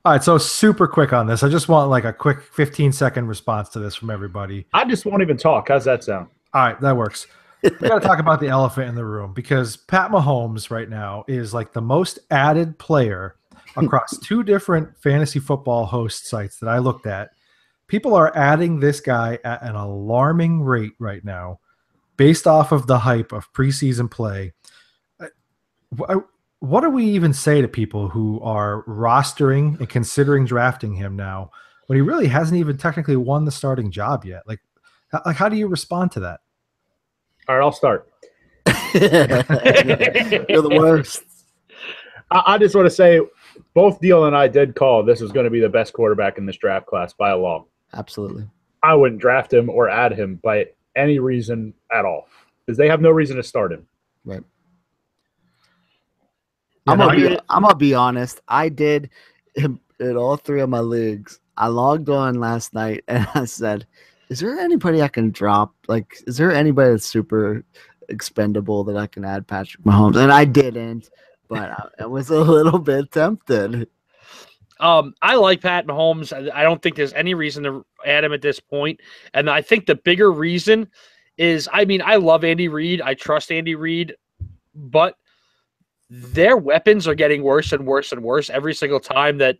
[SPEAKER 1] All right, so super quick on this. I just want like a quick 15-second response to this from everybody.
[SPEAKER 4] I just won't even talk. How's that sound?
[SPEAKER 1] All right, that works. We got to talk about the elephant in the room because Pat Mahomes right now is like the most added player across 2 different fantasy football host sites that I looked at. People are adding this guy at an alarming rate right now based off of the hype of preseason play. What do we even say to people who are rostering and considering drafting him now when he really hasn't even technically won the starting job yet? Like how do you respond to that?
[SPEAKER 4] All right, I'll start.
[SPEAKER 2] You're the worst.
[SPEAKER 4] I just want to say both Deal and I did call this was going to be the best quarterback in this draft class by a long.
[SPEAKER 2] Absolutely.
[SPEAKER 4] I wouldn't draft him or add him by any reason at all because they have no reason to start him.
[SPEAKER 2] Right.
[SPEAKER 1] Yeah,
[SPEAKER 2] I'm gonna be honest. I did in all 3 of my leagues. I logged on last night and I said, "Is there anybody I can drop? Like, is there anybody that's super expendable that I can add Patrick Mahomes?" And I didn't, but I was a little bit tempted.
[SPEAKER 3] I like Pat Mahomes. I don't think there's any reason to add him at this point. And I think the bigger reason is, I mean, I love Andy Reid. I trust Andy Reid, but their weapons are getting worse and worse and worse every single time that,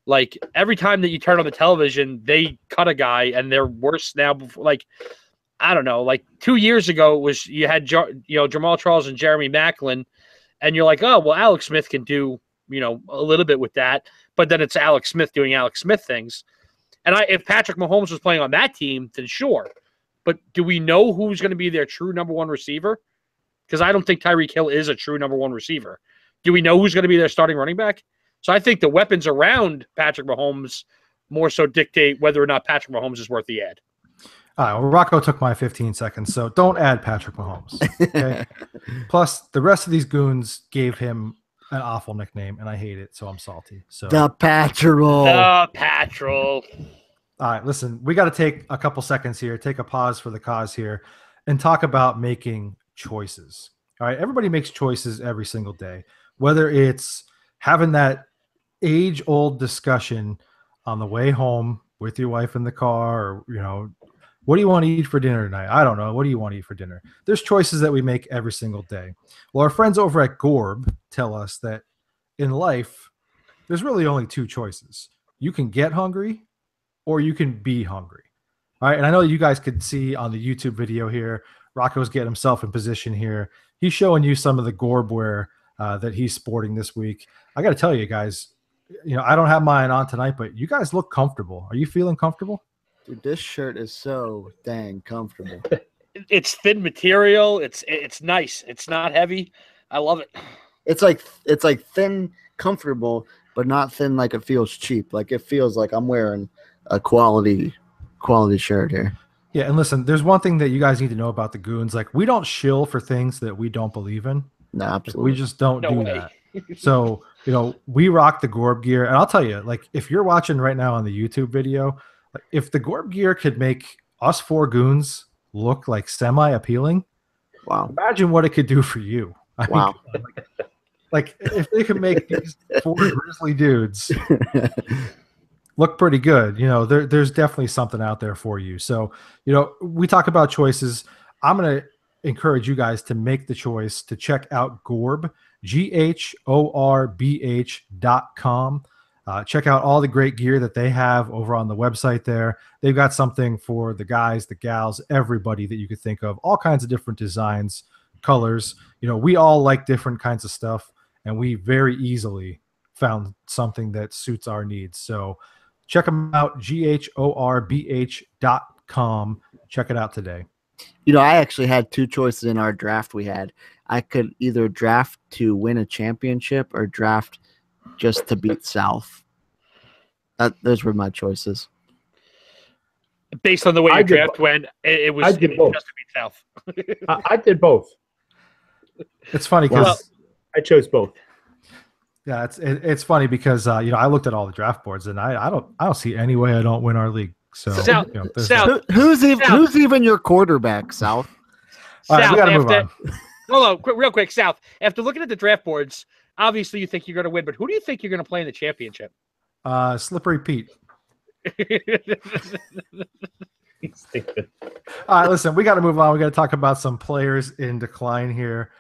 [SPEAKER 3] like every time that you turn on the television, they cut a guy and they're worse now. Like, I don't know, like 2 years ago was you had Jamal Charles and Jeremy Maclin, and you're like, oh well, Alex Smith can do a little bit with that, but then it's Alex Smith doing Alex Smith things. And if Patrick Mahomes was playing on that team, then sure. But do we know who's going to be their true number one receiver? Because I don't think Tyreek Hill is a true number one receiver. Do we know who's going to be their starting running back? So I think the weapons around Patrick Mahomes more so dictate whether or not Patrick Mahomes is worth the ad.
[SPEAKER 1] All right, well, Rocco took my 15 seconds, so don't add Patrick Mahomes. Okay? Plus, the rest of these goons gave him an awful nickname, and I hate it, so I'm salty. So
[SPEAKER 2] The Patrol.
[SPEAKER 3] The Patrol.
[SPEAKER 1] All right, listen, we got to take a couple seconds here, take a pause for the cause here, and talk about making choices. All right, everybody makes choices every single day, whether it's having that age-old discussion on the way home with your wife in the car, or, what do you want to eat for dinner tonight? I don't know. What do you want to eat for dinner? There's choices that we make every single day. Well, our friends over at Gorb tell us that in life, there's really only two choices. You can get hungry or you can be hungry. All right. And I know you guys could see on the YouTube video here, Rocco's getting himself in position here. He's showing you some of the Gorb wear that he's sporting this week. I got to tell you guys, I don't have mine on tonight, but you guys look comfortable. Are you feeling comfortable?
[SPEAKER 2] Dude, this shirt is so dang comfortable.
[SPEAKER 3] It's thin material. It's nice. It's not heavy. I love it.
[SPEAKER 2] It's like thin, comfortable, but not thin like it feels cheap. Like it feels like I'm wearing a quality shirt here.
[SPEAKER 1] Yeah, and listen, there's one thing that you guys need to know about the goons. Like, we don't shill for things that we don't believe in.
[SPEAKER 2] No, absolutely.
[SPEAKER 1] We just don't do
[SPEAKER 3] way.
[SPEAKER 1] that. So, we rock the Gorb gear. And I'll tell you, like, if you're watching right now on the YouTube video, like, if the Gorb gear could make us four goons look like semi-appealing,
[SPEAKER 2] wow,
[SPEAKER 1] imagine what it could do for you.
[SPEAKER 2] Wow.
[SPEAKER 1] Like, if they could make these four grizzly dudes look pretty good, there's definitely something out there for you. So, we talk about choices. I'm going to encourage you guys to make the choice to check out Gorb, GHORBH.com. Check out all the great gear that they have over on the website there. They've got something for the guys, the gals, everybody that you could think of, all kinds of different designs, colors. We all like different kinds of stuff, and we very easily found something that suits our needs. So check them out, GHORBH.com. Check it out today.
[SPEAKER 2] I actually had two choices in our draft we had. I could either draft to win a championship or draft just to beat South. Those were my choices.
[SPEAKER 3] Based on the way your draft went, it was just to beat South.
[SPEAKER 4] I did both.
[SPEAKER 1] It's funny because
[SPEAKER 4] I chose both.
[SPEAKER 1] Yeah, it's funny because I looked at all the draft boards and I don't see any way I don't win our league. So
[SPEAKER 3] South,
[SPEAKER 2] who's even your quarterback, South?
[SPEAKER 1] All right, we got to move on.
[SPEAKER 3] Hold on, real quick, South. After looking at the draft boards, obviously you think you're going to win, but who do you think you're going to play in the championship?
[SPEAKER 1] Slippery Pete.
[SPEAKER 4] He's stupid.
[SPEAKER 1] All right, listen, we got to move on. We got to talk about some players in decline here.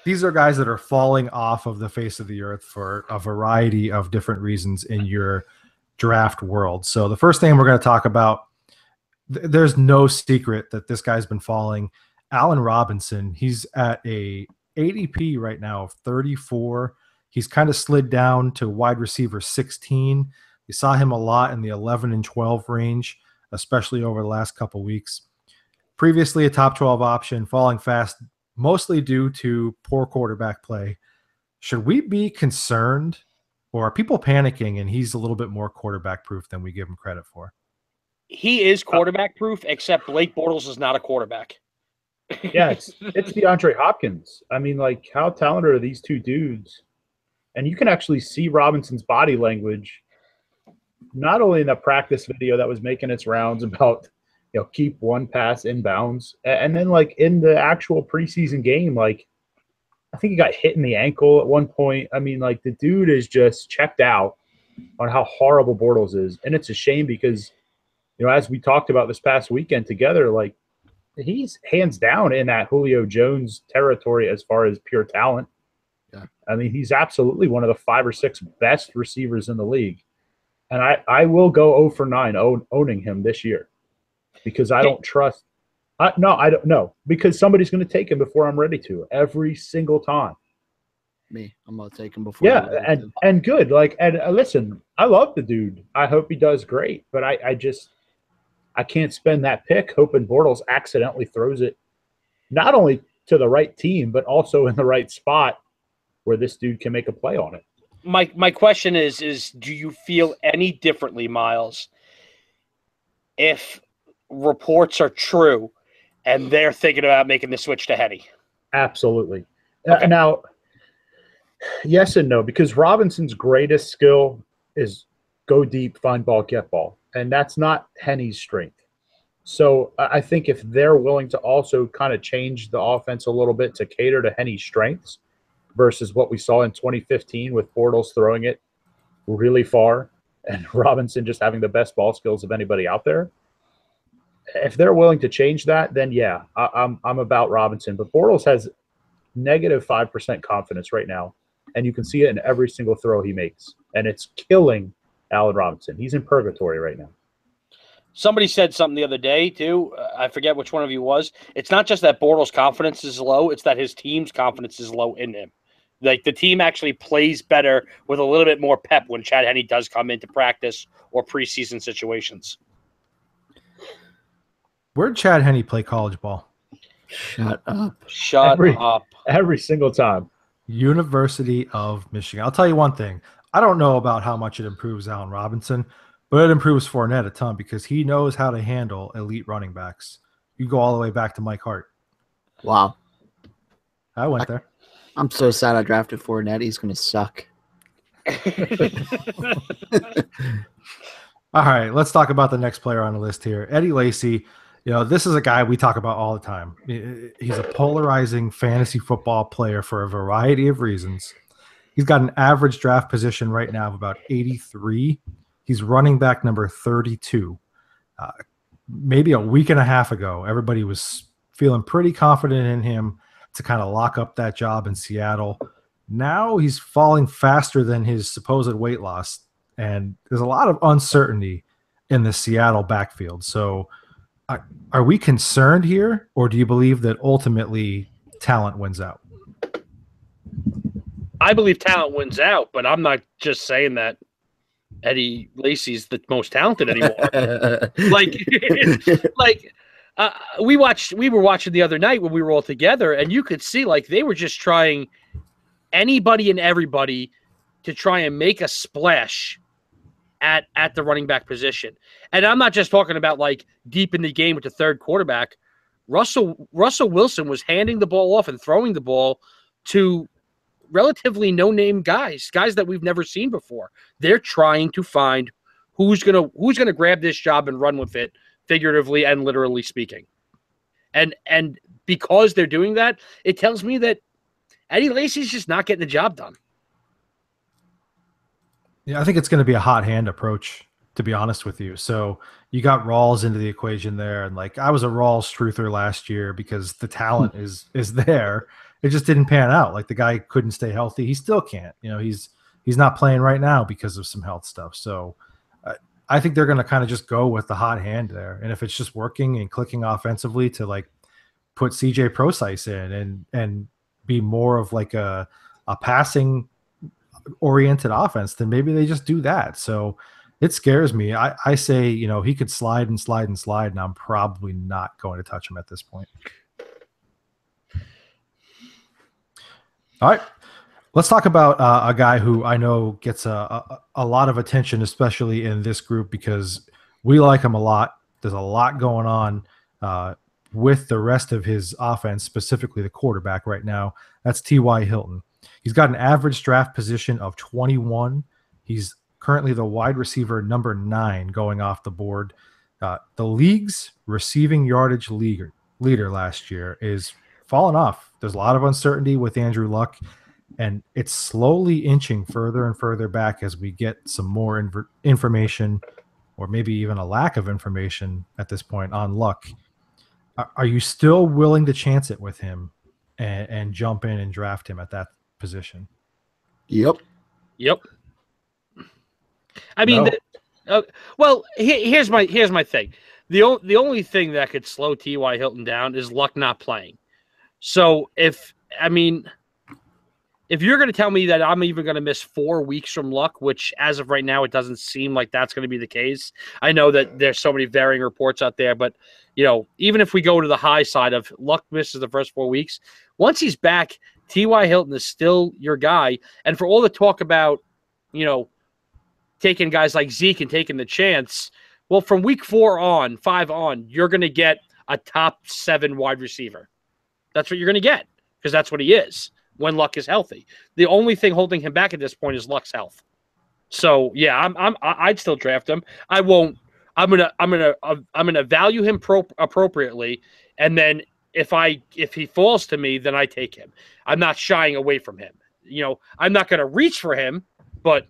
[SPEAKER 1] These are guys that are falling off of the face of the earth for a variety of different reasons in your draft world. So the first thing we're going to talk about, there's no secret that this guy's been falling. Allen Robinson, he's at a ADP right now of 34. He's kind of slid down to wide receiver 16. You saw him a lot in the 11 and 12 range, especially over the last couple weeks. Previously a top 12 option, falling fast, mostly due to poor quarterback play. Should we be concerned, or are people panicking and he's a little bit more quarterback proof than we give him credit for?
[SPEAKER 3] He is quarterback proof, except Blake Bortles is not a quarterback.
[SPEAKER 4] Yeah, it's DeAndre Hopkins. I mean, like, how talented are these two dudes? And you can actually see Robinson's body language, not only in the practice video that was making its rounds about, keep one pass in bounds, and then, like, in the actual preseason game, like, I think he got hit in the ankle at one point. I mean, like, the dude is just checked out on how horrible Bortles is. And it's a shame because, as we talked about this past weekend together, like, he's hands down in that Julio Jones territory as far as pure talent. Yeah. I mean, he's absolutely one of the 5 or 6 best receivers in the league. And I will go 0 for 9 owning him this year. because I don't trust. No, I don't know, because somebody's going to take him before I'm ready to, every single time.
[SPEAKER 2] Me, I'm gonna take him before.
[SPEAKER 4] Yeah, and good. Like, and listen, I love the dude. I hope he does great, but I can't spend that pick hoping Bortles accidentally throws it not only to the right team, but also in the right spot where this dude can make a play on it.
[SPEAKER 3] My question is do you feel any differently, Miles, if reports are true and they're thinking about making the switch to Henny?
[SPEAKER 4] Absolutely.
[SPEAKER 3] Okay.
[SPEAKER 4] Now, yes and no, because Robinson's greatest skill is go deep, find ball, get ball. And that's not Henny's strength. So I think if they're willing to also kind of change the offense a little bit to cater to Henny's strengths versus what we saw in 2015 with Bortles throwing it really far and Robinson just having the best ball skills of anybody out there, if they're willing to change that, then yeah, I'm about Robinson. But Bortles has negative 5% confidence right now, and you can see it in every single throw he makes, and it's killing Allen Robinson. He's in purgatory right now.
[SPEAKER 3] Somebody said something the other day, too. I forget which one of you was. It's not just that Bortles' confidence is low. It's that his team's confidence is low in him. Like, the team actually plays better with a little bit more pep when Chad Henne does come into practice or preseason situations.
[SPEAKER 1] Where'd Chad Henne play college ball?
[SPEAKER 2] Shut up.
[SPEAKER 3] Shut up.
[SPEAKER 4] Every single time.
[SPEAKER 1] University of Michigan. I'll tell you one thing. I don't know about how much it improves Allen Robinson, but it improves Fournette a ton because he knows how to handle elite running backs. You go all the way back to Mike Hart.
[SPEAKER 2] Wow.
[SPEAKER 1] I went there.
[SPEAKER 2] I'm so sad I drafted Fournette. He's going to suck.
[SPEAKER 1] All right, let's talk about the next player on the list here. Eddie Lacy. You know, this is a guy we talk about all the time. He's a polarizing fantasy football player for a variety of reasons. He's got an average draft position right now of about 83. He's running back number 32. Maybe a week and a half ago, everybody was feeling pretty confident in him to kind of lock up that job in Seattle. Now he's falling faster than his supposed weight loss, and there's a lot of uncertainty in the Seattle backfield. So are we concerned here, or do you believe that ultimately talent wins out?
[SPEAKER 3] I believe talent wins out, but I'm not just saying that Eddie Lacy's the most talented anymore. We were watching the other night when we were all together, and you could see like they were just trying anybody and everybody to try and make a splash at the running back position. And I'm not just talking about like deep in the game with the third quarterback. Russell Wilson was handing the ball off and throwing the ball to relatively no-name guys that we've never seen before. They're trying to find who's gonna grab this job and run with it, figuratively and literally speaking. And because they're doing that, it tells me that Eddie Lacy's just not getting the job done.
[SPEAKER 1] Yeah, I think it's going to be a hot hand approach, to be honest with you. So you got Rawls into the equation there, and like I was a Rawls truther last year because the talent is there. It just didn't pan out. Like the guy couldn't stay healthy. He still can't. You know, he's not playing right now because of some health stuff. So I think they're going to kind of just go with the hot hand there. And if it's just working and clicking offensively to like put CJ Prosise in and be more of like a passing oriented offense, then maybe they just do that. So it scares me. I say, you know, he could slide and slide and slide, and I'm probably not going to touch him at this point. All right. Let's talk about a guy who I know gets a lot of attention, especially in this group, because we like him a lot. There's a lot going on with the rest of his offense, specifically the quarterback right now. That's T.Y. Hilton. He's got an average draft position of 21. He's currently the wide receiver number 9 going off the board. The league's receiving yardage leader last year is falling off. There's a lot of uncertainty with Andrew Luck, and it's slowly inching further and further back as we get some more information, or maybe even a lack of information at this point on Luck. Are you still willing to chance it with him and jump in and draft him at that position?
[SPEAKER 2] Yep.
[SPEAKER 3] I mean, here's my thing. the only thing that could slow T.Y. Hilton down is Luck not playing. So if you're going to tell me that I'm even going to miss 4 weeks from Luck, which as of right now, it doesn't seem like that's going to be the case. I know that there's so many varying reports out there, but even if we go to the high side of Luck misses the first 4 weeks, once he's back, T.Y. Hilton is still your guy. And for all the talk about, taking guys like Zeke and taking the chance, well, from week 5 on, you're going to get a top 7 wide receiver. That's what you're going to get because that's what he is when Luck is healthy. The only thing holding him back at this point is Luck's health. So yeah, I'd still draft him. I won't. I'm gonna value him appropriately, and then if he falls to me, then I take him. I'm not shying away from him. I'm not gonna reach for him, but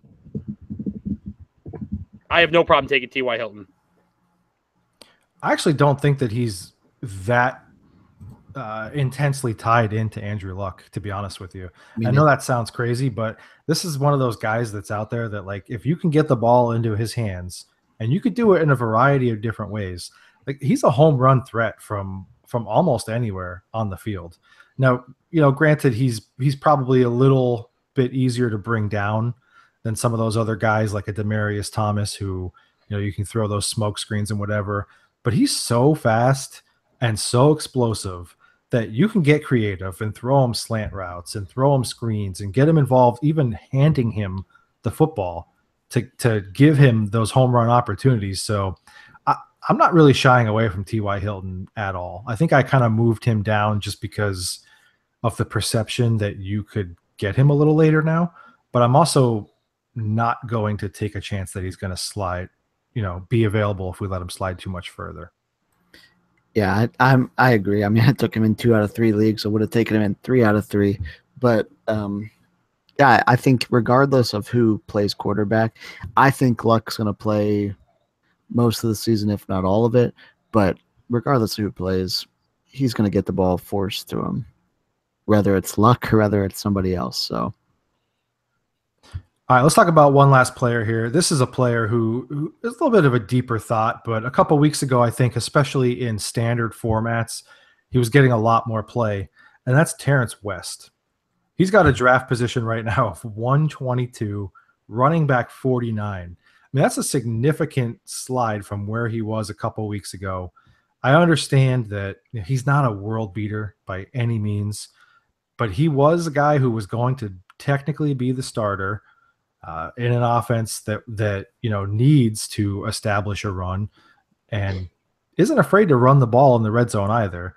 [SPEAKER 3] I have no problem taking T.Y. Hilton.
[SPEAKER 1] I actually don't think that he's that intensely tied into Andrew Luck, to be honest with you. I know that sounds crazy, but this is one of those guys that's out there that, like, if you can get the ball into his hands, and you could do it in a variety of different ways, like, he's a home run threat from almost anywhere on the field. Now, granted, he's probably a little bit easier to bring down than some of those other guys like a Demaryius Thomas, who, you can throw those smoke screens and whatever, but he's so fast and so explosive that you can get creative and throw him slant routes and throw him screens and get him involved, even handing him the football to give him those home run opportunities. So I'm not really shying away from T.Y. Hilton at all. I think I kind of moved him down just because of the perception that you could get him a little later now, but I'm also not going to take a chance that he's going to slide, be available if we let him slide too much further.
[SPEAKER 2] Yeah, I agree. I mean, I took him in 2 out of 3 leagues. I would have taken him in 3 out of 3. But yeah, I think regardless of who plays quarterback, I think Luck's going to play most of the season, if not all of it. But regardless of who plays, he's going to get the ball forced to him, whether it's Luck or whether it's somebody else. So.
[SPEAKER 1] All right, let's talk about one last player here. This is a player who is a little bit of a deeper thought, but a couple weeks ago, I think, especially in standard formats, he was getting a lot more play, and that's Terrence West. He's got a draft position right now of 122, running back 49. I mean, that's a significant slide from where he was a couple weeks ago. I understand that he's not a world beater by any means, but he was a guy who was going to technically be the starter in an offense that needs to establish a run and isn't afraid to run the ball in the red zone either.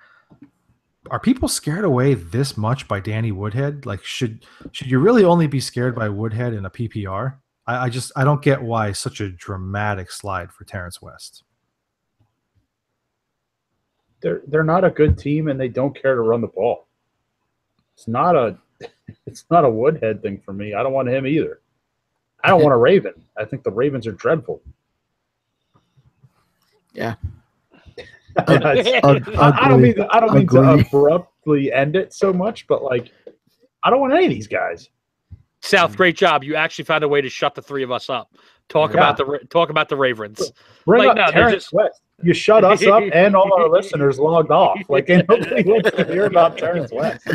[SPEAKER 1] Are people scared away this much by Danny Woodhead? Like, should you really only be scared by Woodhead in a PPR? I don't get why such a dramatic slide for Terrence West.
[SPEAKER 4] They're not a good team, and they don't care to run the ball. It's not a Woodhead thing for me. I don't want him either. I don't want a Raven. I think the Ravens are dreadful.
[SPEAKER 2] Yeah.
[SPEAKER 4] I don't mean to abruptly end it so much, but like, I don't want any of these guys.
[SPEAKER 3] South, great job. You actually found a way to shut the 3 of us up. Talk about the Ravens.
[SPEAKER 4] Bring up Terrence West. You shut us up, and all our listeners logged off. Like, and nobody wants to hear about Terrence West.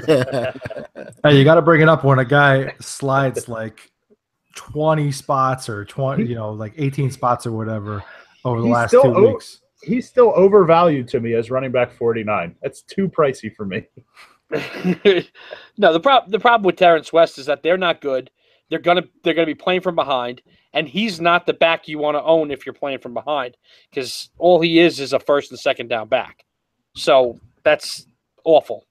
[SPEAKER 1] Hey, you got to bring it up when a guy slides like 20 spots or 20, like 18 spots or whatever over the last 2 weeks.
[SPEAKER 4] He's still overvalued to me as running back 49. That's too pricey for me.
[SPEAKER 3] No, the problem with Terrence West is that they're not good. They're gonna be playing from behind, and he's not the back you want to own if you're playing from behind, because all he is a first and second down back. So that's awful.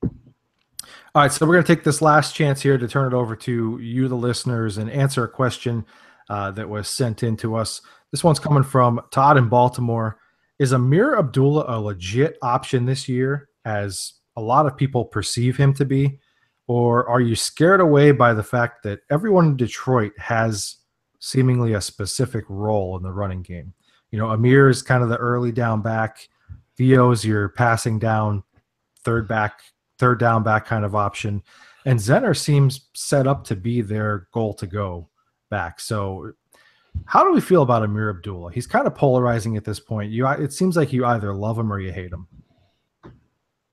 [SPEAKER 1] All right, so we're going to take this last chance here to turn it over to you, the listeners, and answer a question that was sent in to us. This one's coming from Todd in Baltimore. Is Amir Abdullah a legit option this year, as a lot of people perceive him to be? Or are you scared away by the fact that everyone in Detroit has seemingly a specific role in the running game? Amir is kind of the early down back. Theo's your passing down, third down back kind of option. And Zenner seems set up to be their goal to go back. So How do we feel about Amir Abdullah? He's kind of polarizing at this point. It seems like you either love him or you hate him.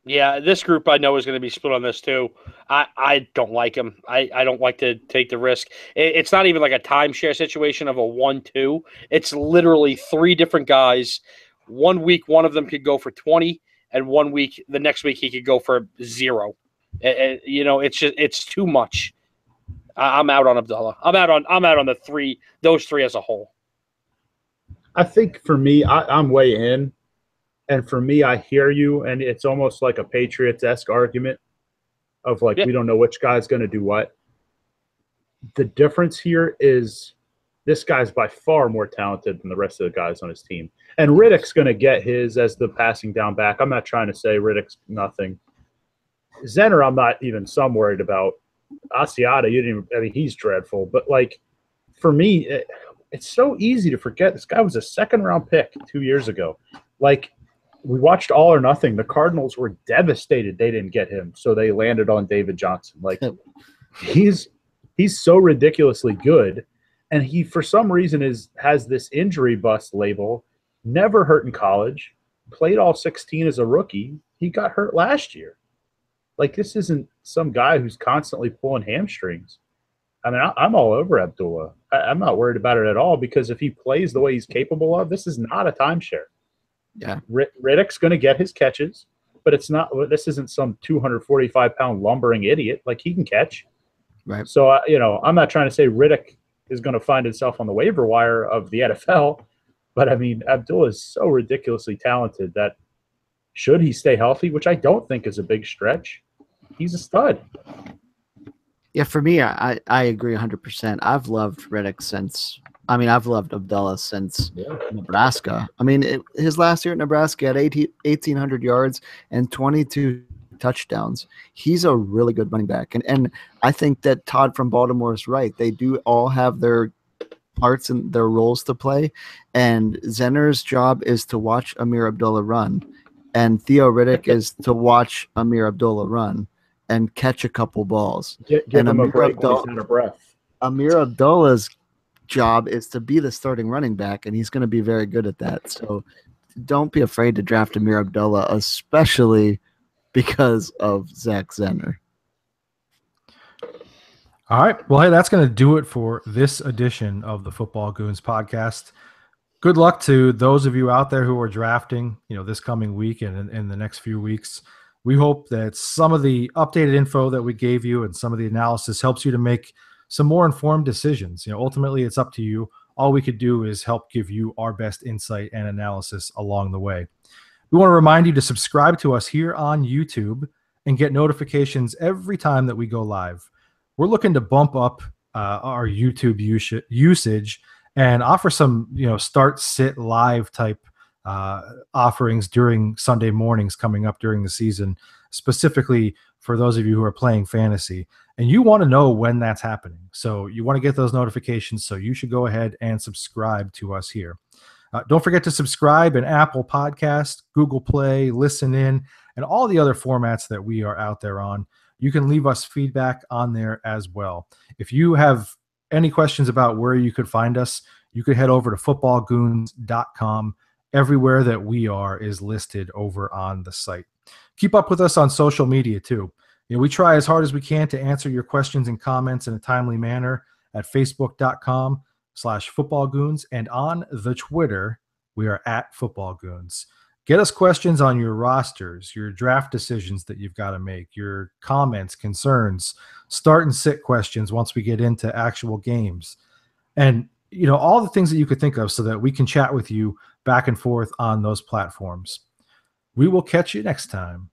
[SPEAKER 3] Yeah, this group I know is going to be split on this too. I don't like him. I don't like to take the risk. It's not even like a timeshare situation of a 1-2. It's literally 3 different guys. 1 week, one of them could go for 20, and 1 week, the next week he could go for 0. It's too much. I'm out on Abdullah. I'm out on those three as a whole.
[SPEAKER 4] I think for me, I'm way in. And for me, I hear you, and it's almost like a Patriots-esque argument of like, we don't know which guy's going to do what. The difference here is this guy's by far more talented than the rest of the guys on his team. And Riddick's going to get his as the passing down back. I'm not trying to say Riddick's nothing. Zenner, I'm not even some worried about. Asiata, he's dreadful. But, like, for me, it's so easy to forget. This guy was a 2nd-round pick 2 years ago. Like, we watched All or Nothing. The Cardinals were devastated they didn't get him, so they landed on David Johnson. Like, he's so ridiculously good, and he, for some reason, has this injury bust label. Never hurt in college. Played all 16 as a rookie. He got hurt last year. Like, this isn't some guy who's constantly pulling hamstrings. I mean, I'm all over Abdullah. I'm not worried about it at all, because if he plays the way he's capable of, this is not a timeshare.
[SPEAKER 2] Yeah,
[SPEAKER 4] Riddick's going to get his catches, but it's not. This isn't some 245-pound lumbering idiot. Like, he can catch.
[SPEAKER 2] right.
[SPEAKER 4] So I'm not trying to say Riddick is going to find himself on the waiver wire of the NFL, but I mean, Abdullah is so ridiculously talented that should he stay healthy, which I don't think is a big stretch, he's a stud.
[SPEAKER 2] Yeah, for me, I agree 100%. I've loved Riddick since. I've loved Abdullah since Nebraska. His last year at Nebraska had 1,800 yards and 22 touchdowns. He's a really good running back. And I think that Todd from Baltimore is right. They do all have their parts and their roles to play. And Zenner's job is to watch Amir Abdullah run. And Theo Riddick is to watch Amir Abdullah run and catch a couple balls.
[SPEAKER 4] Give him a break when he's out of breath.
[SPEAKER 2] Amir Abdullah's job is to be the starting running back, and he's going to be very good at that. So don't be afraid to draft Amir Abdullah, especially because of Zach Zenner.
[SPEAKER 1] All right. Well, hey, that's going to do it for this edition of the Football Goons podcast. Good luck to those of you out there who are drafting, this coming week and in the next few weeks. We hope that some of the updated info that we gave you and some of the analysis helps you to make some more informed decisions. Ultimately, it's up to you. All we could do is help give you our best insight and analysis along the way. We want to remind you to subscribe to us here on YouTube and get notifications every time that we go live. We're looking to bump up our YouTube usage and offer some, start, sit, live type offerings during Sunday mornings coming up during the season, specifically for those of you who are playing fantasy. And you want to know when that's happening. So you want to get those notifications. So you should go ahead and subscribe to us here. Don't forget to subscribe in Apple Podcast, Google Play, Listen In, and all the other formats that we are out there on. You can leave us feedback on there as well. If you have any questions about where you could find us, you could head over to footballgoons.com. Everywhere that we are is listed over on the site. Keep up with us on social media too. We try as hard as we can to answer your questions and comments in a timely manner at facebook.com/footballgoons, and on the Twitter, we are at footballgoons. Get us questions on your rosters, your draft decisions that you've got to make, your comments, concerns, start and sit questions once we get into actual games, and all the things that you could think of so that we can chat with you back and forth on those platforms. We will catch you next time